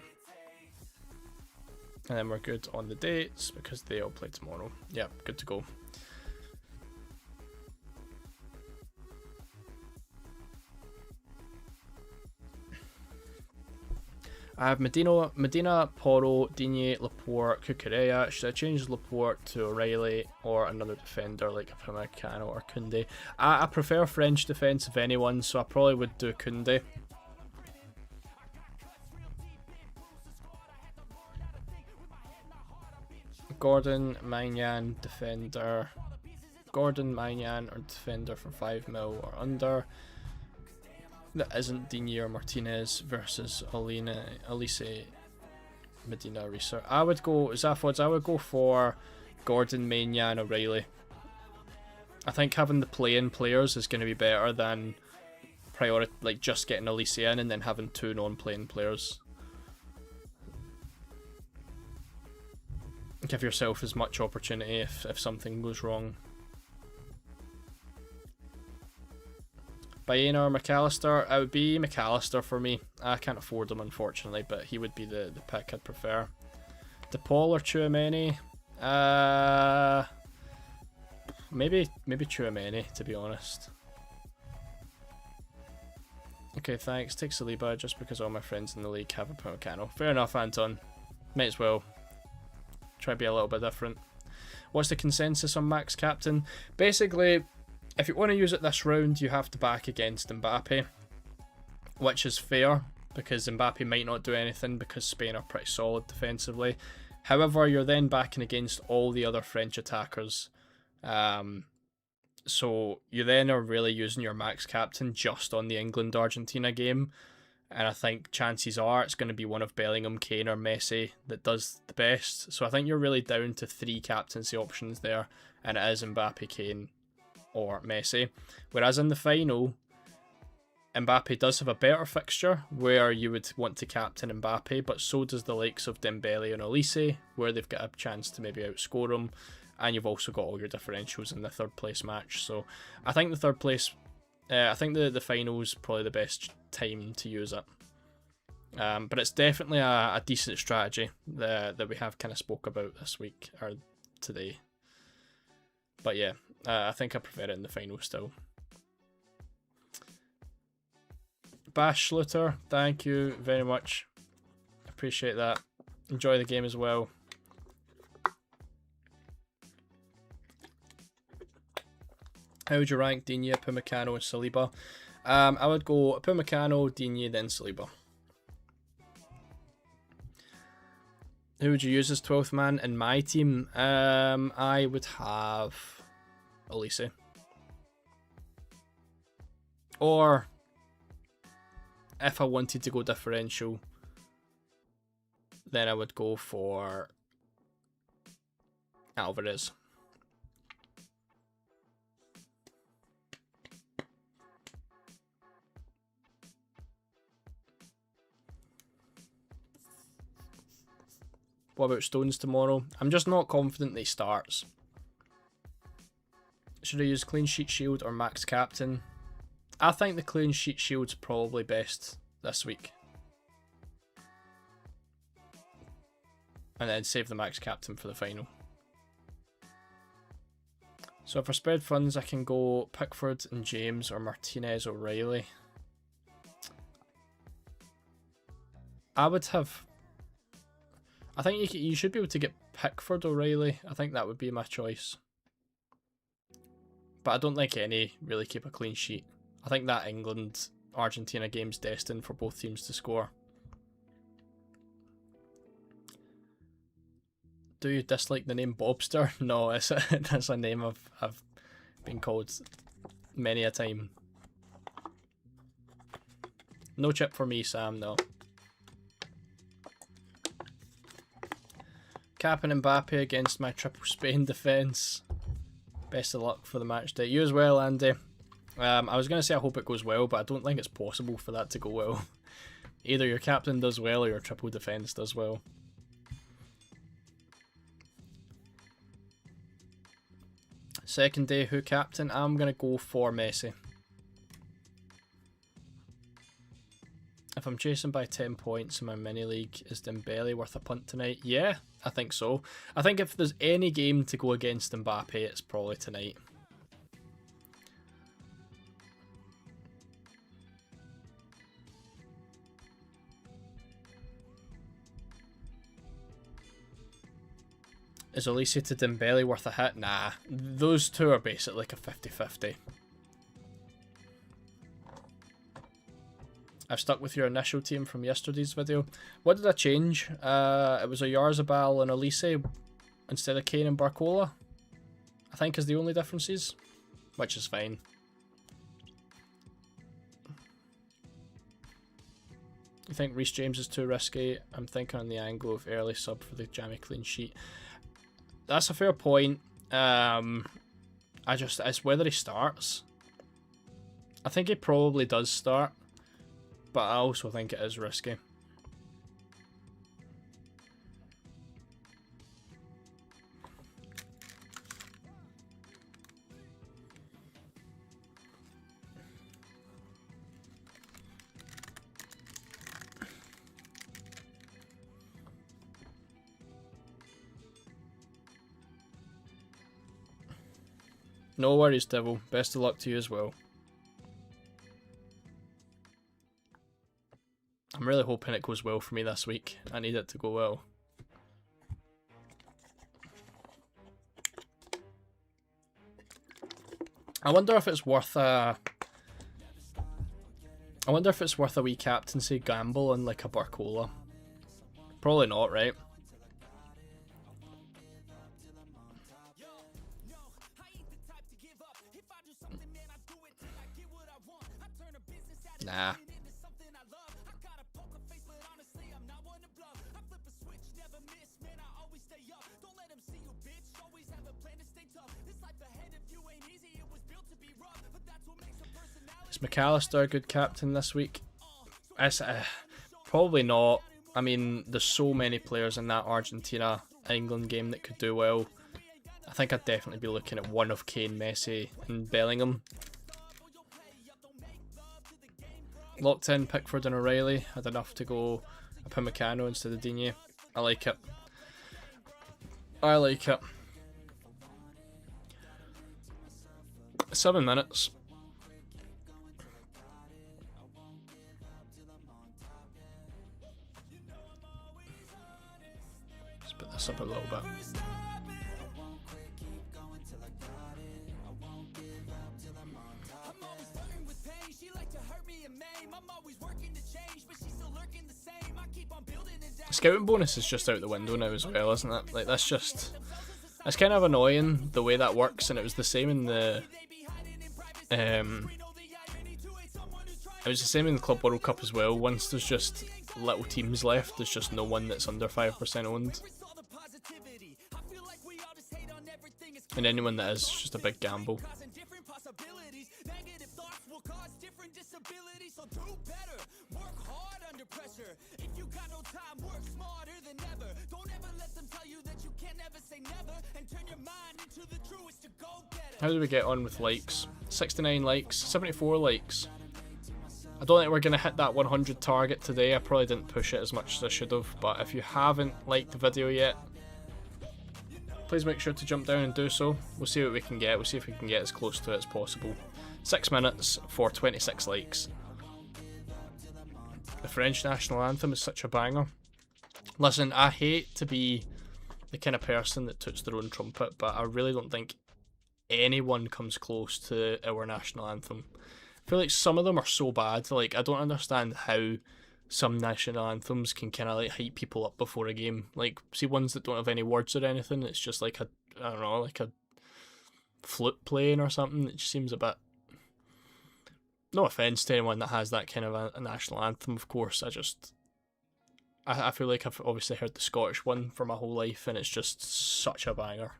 And then we're good on the dates because they all play tomorrow. Yeah, good to go. I have Medina, Porro, Digne, Laporte, Cucurella. Should I change Laporte to O'Reilly or another defender like Upamecano or Koundé? I prefer French defence of anyone, so I probably would do Koundé. Gordon, Maignan, defender. Gordon, Maignan, or defender for 5 mil or under. That isn't Digne or Martinez versus Elise, Medina, Risa. I would go, Zaffods, I would go for Gordon, Maignan, O'Reilly. I think having the play-in players is going to be better than like just getting Elise in and then having 2 non-playing players. Give yourself as much opportunity if something goes wrong. Baena or McAllister? It would be McAllister for me. I can't afford him unfortunately, but he would be the pick I'd prefer. DePaul or Tchouaméni? Maybe Tchouaméni, to be honest. Okay, thanks. Take Saliba just because all my friends in the league have a Upamecano. Fair enough, Anton. Might as well try to be a little bit different. What's the consensus on Max Captain? Basically, if you want to use it this round, you have to back against Mbappe, which is fair because Mbappe might not do anything because Spain are pretty solid defensively. However, you're then backing against all the other French attackers. So you then are really using your Max Captain just on the England-Argentina game. And I think chances are it's going to be one of Bellingham, Kane or Messi that does the best. So I think you're really down to 3 captaincy options there. And it is Mbappe, Kane or Messi. Whereas in the final, Mbappe does have a better fixture where you would want to captain Mbappe, but so does the likes of Dembele and Elise, where they've got a chance to maybe outscore him. And you've also got all your differentials in the 3rd place match. So I think the 3rd place, I think the final is probably the best time to use it. But it's definitely a decent strategy that we have kind of spoke about this week or today. But yeah, I think I prefer it in the final still. Bash Schluter, thank you very much. Appreciate that. Enjoy the game as well. How would you rank Digne, Upamecano and Saliba? I would go Upamecano, Digne, then Saliba. Who would you use as 12th man in my team? I would have Elise. Or if I wanted to go differential, then I would go for Alvarez. What about Stones tomorrow? I'm just not confident that he starts. Should I use Clean Sheet Shield or Max Captain? I think the Clean Sheet Shield's probably best this week. And then save the Max Captain for the final. So for spread funds, I can go Pickford and James or Martinez O'Reilly. I would have... I think you should be able to get Pickford O'Reilly. I think that would be my choice. But I don't think any really keep a clean sheet. I think that England-Argentina game's destined for both teams to score. Do you dislike the name Bobster? No, that's a name I've been called many a time. No chip for me, Sam, no. Capping Mbappe against my triple Spain defence. Best of luck for the match day. You as well, Andy. I was going to say I hope it goes well, but I don't think it's possible for that to go well. Either your captain does well or your triple defence does well. Second day, who captain? I'm going to go for Messi. If I'm chasing by 10 points in my mini league, is Dembele worth a punt tonight? Yeah, I think so. I think if there's any game to go against Mbappe, it's probably tonight. Is Olise to Dembele worth a hit? Nah, those two are basically like a 50-50. I've stuck with your initial team from yesterday's video. What did I change? It was a Yarzabal and Olise instead of Kane and Barcola, I think is the only differences, which is fine. You think Reece James is too risky? I'm thinking on the angle of early sub for the jammy clean sheet. That's a fair point. It's whether he starts. I think he probably does start, but I also think it is risky. No worries, Devil. Best of luck to you as well. I'm really hoping it goes well for me this week. I need it to go well. I wonder if it's worth a wee captaincy gamble on like a Barcola. Probably not, right? Nah. Is McAllister a good captain this week? Probably not. I mean, there's so many players in that Argentina-England game that could do well. I think I'd definitely be looking at one of Kane, Messi and Bellingham. Locked in Pickford and O'Reilly. Had enough to go Upamecano instead of Digne. I like it. I like it. 7 minutes. Let's put this up a little bit. Scouting bonus is just out the window now as well, isn't it? Like, that's just... It's kind of annoying the way that works, and it was the same in the... It was the same in the Club World Cup as well. Once there's just little teams left, there's just no one that's under 5% owned. And anyone that is just a big gamble. How do we get on with likes? 69 likes, 74 likes. I don't think we're going to hit that 100 target today. I probably didn't push it as much as I should have, but if you haven't liked the video yet, please make sure to jump down and do so. We'll see what we can get. We'll see if we can get as close to it as possible. 6 minutes for 26 likes. The French national anthem is such a banger. Listen, I hate to be the kind of person that toots their own trumpet, but I really don't think anyone comes close to our national anthem. I feel like some of them are so bad. Like, I don't understand how some national anthems can kind of like hype people up before a game. Like, see ones that don't have any words or anything, it's just like a, I don't know, like a flute playing or something. It just seems a bit, no offense to anyone that has that kind of a national anthem, of course. I feel like I've obviously heard the Scottish one for my whole life, and it's just such a banger.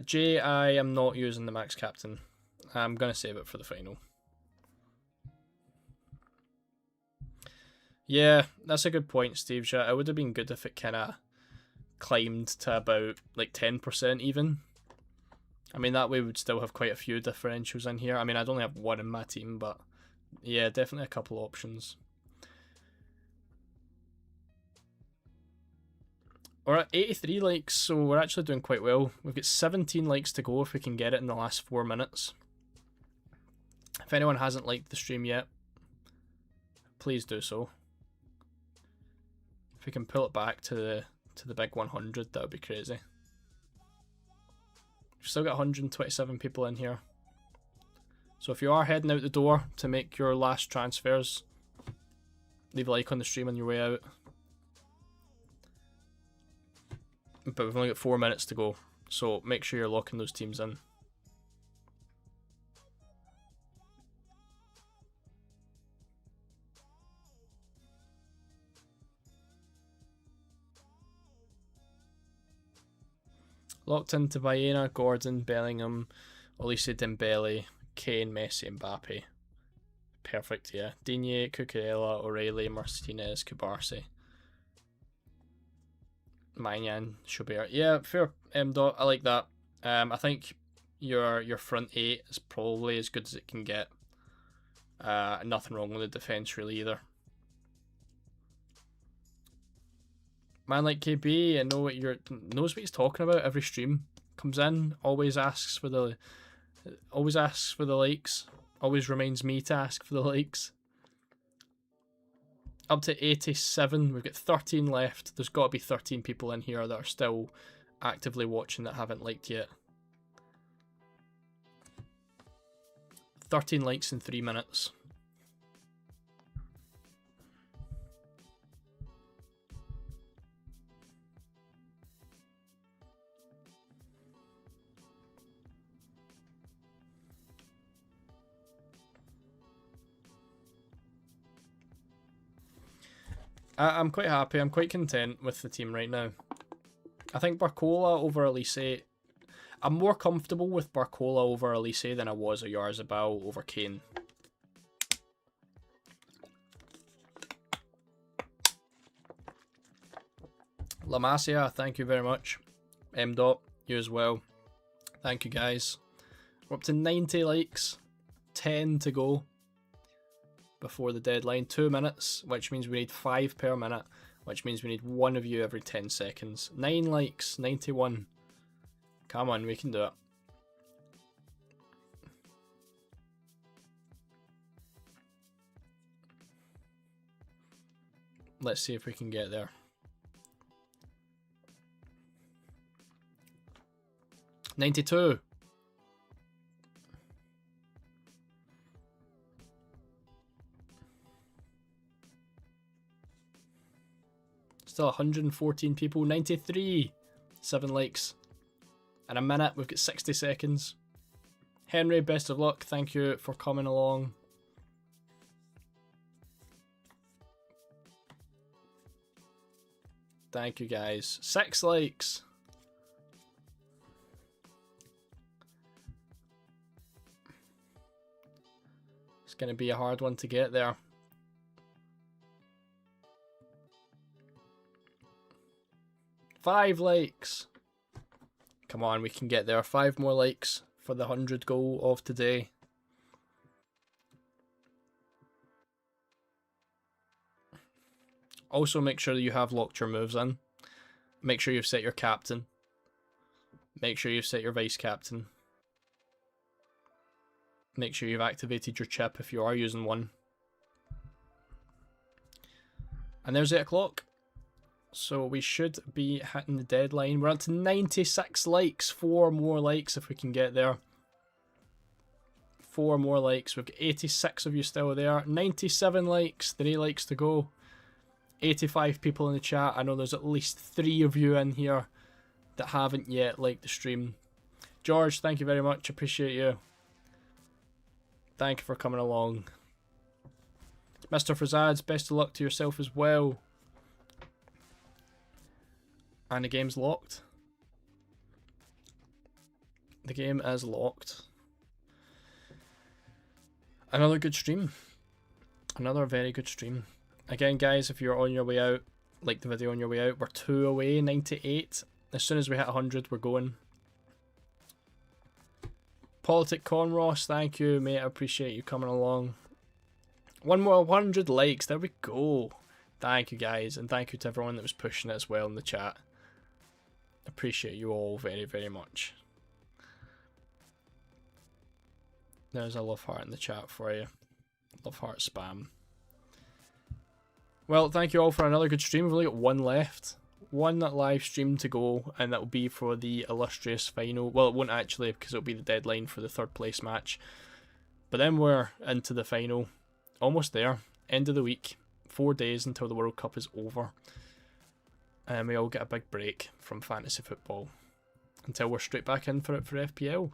Jay, I am not using the max captain. I'm going to save it for the final. Yeah, that's a good point, Steve. It would have been good if it kind of climbed to about like 10% even. I mean, that way we'd still have quite a few differentials in here. I mean, I'd only have one in my team, but yeah, definitely a couple options. We're at 83 likes, so we're actually doing quite well. We've got 17 likes to go if we can get it in the last 4 minutes. If anyone hasn't liked the stream yet, please do so. If we can pull it back to the big 100, that would be crazy. We've still got 127 people in here. So if you are heading out the door to make your last transfers, leave a like on the stream on your way out. But we've only got 4 minutes to go, so make sure you're locking those teams in. Locked into Baena, Gordon, Bellingham, Olise, Dembele, Kane, Messi, Mbappe. Perfect, yeah. Digne, Cucurella, O'Reilly, Martinez, Kubarsi. Maignan, Schubert. Yeah, fair. I like that. I think your front 8 is probably as good as it can get. Nothing wrong with the defence really either. Man like KB, I know knows what he's talking about every stream. Comes in, always asks for the likes. Always reminds me to ask for the likes. Up to 87, we've got 13 left. There's got to be 13 people in here that are still actively watching that haven't liked yet. 13 likes in 3 minutes. I'm quite happy. I'm quite content with the team right now. I think Barcola over Olise. I'm more comfortable with Barcola over Olise than I was a Oyarzabal over Kane. La Masia, thank you very much. M. Dot, you as well. Thank you guys. We're up to 90 likes. 10 to go before the deadline. 2 minutes, which means we need 5 per minute, which means we need one of you every 10 seconds. 9 likes, 91. Come on, we can do it. Let's see if we can get there. 92. Still 114 people. 93. 7 likes. In a minute, we've got 60 seconds. Henry, best of luck. Thank you for coming along. Thank you guys. 6 likes. It's going to be a hard one to get there. Five likes. Come on, we can get there. 5 more likes for the 100 goal of today. Also, make sure that you have locked your moves in. Make sure you've set your captain. Make sure you've set your vice captain. Make sure you've activated your chip if you are using one. And there's 8 o'clock. So we should be hitting the deadline. We're up to 96 likes. 4 more likes if we can get there. 4 more likes. We've got 86 of you still there. 97 likes, 3 likes to go. 85 people in the chat. I know there's at least 3 of you in here that haven't yet liked the stream. George, thank you very much. Appreciate you. Thank you for coming along. Mr. Frazads, best of luck to yourself as well. And the game's locked. The game is locked. Another good stream. Another very good stream. Again, guys, if you're on your way out, like the video on your way out. We're 2 away, 98. As soon as we hit 100, we're going. Politic Conross, thank you, mate. I appreciate you coming along. 1 more 100 likes. There we go. Thank you, guys. And thank you to everyone that was pushing it as well in the chat. Appreciate you all very, very much. There's a love heart in the chat for you. Love heart spam. Well, thank you all for another good stream. We've only got 1 left. 1 live stream to go, and that will be for the illustrious final. Well, it won't actually, because it'll be the deadline for the 3rd place match. But then we're into the final. Almost there. End of the week. 4 days until the World Cup is over. And we all get a big break from fantasy football. Until we're straight back in for it for FPL.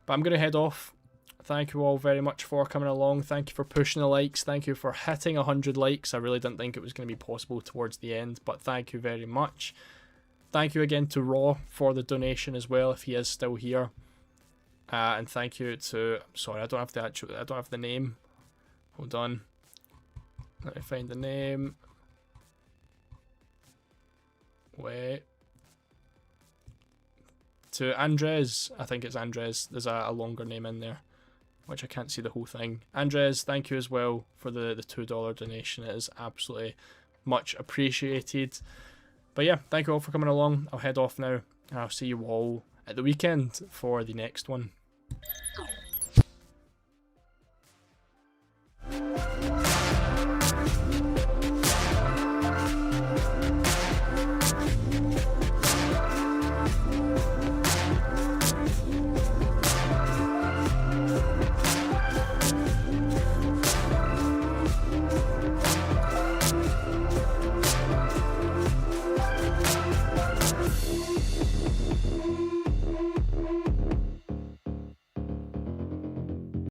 But I'm going to head off. Thank you all very much for coming along. Thank you for pushing the likes. Thank you for hitting 100 likes. I really didn't think it was going to be possible towards the end, but thank you very much. Thank you again to Raw for the donation as well, if he is still here. And thank you to, sorry, I don't have the name. Hold on. Let me find the name. Wait. To Andres, I think it's Andres. There's a longer name in there, which I can't see the whole thing. Andres, thank you as well for the $2 donation. It is absolutely much appreciated. But yeah, thank you all for coming along. I'll head off now, and I'll see you all at the weekend for the next one.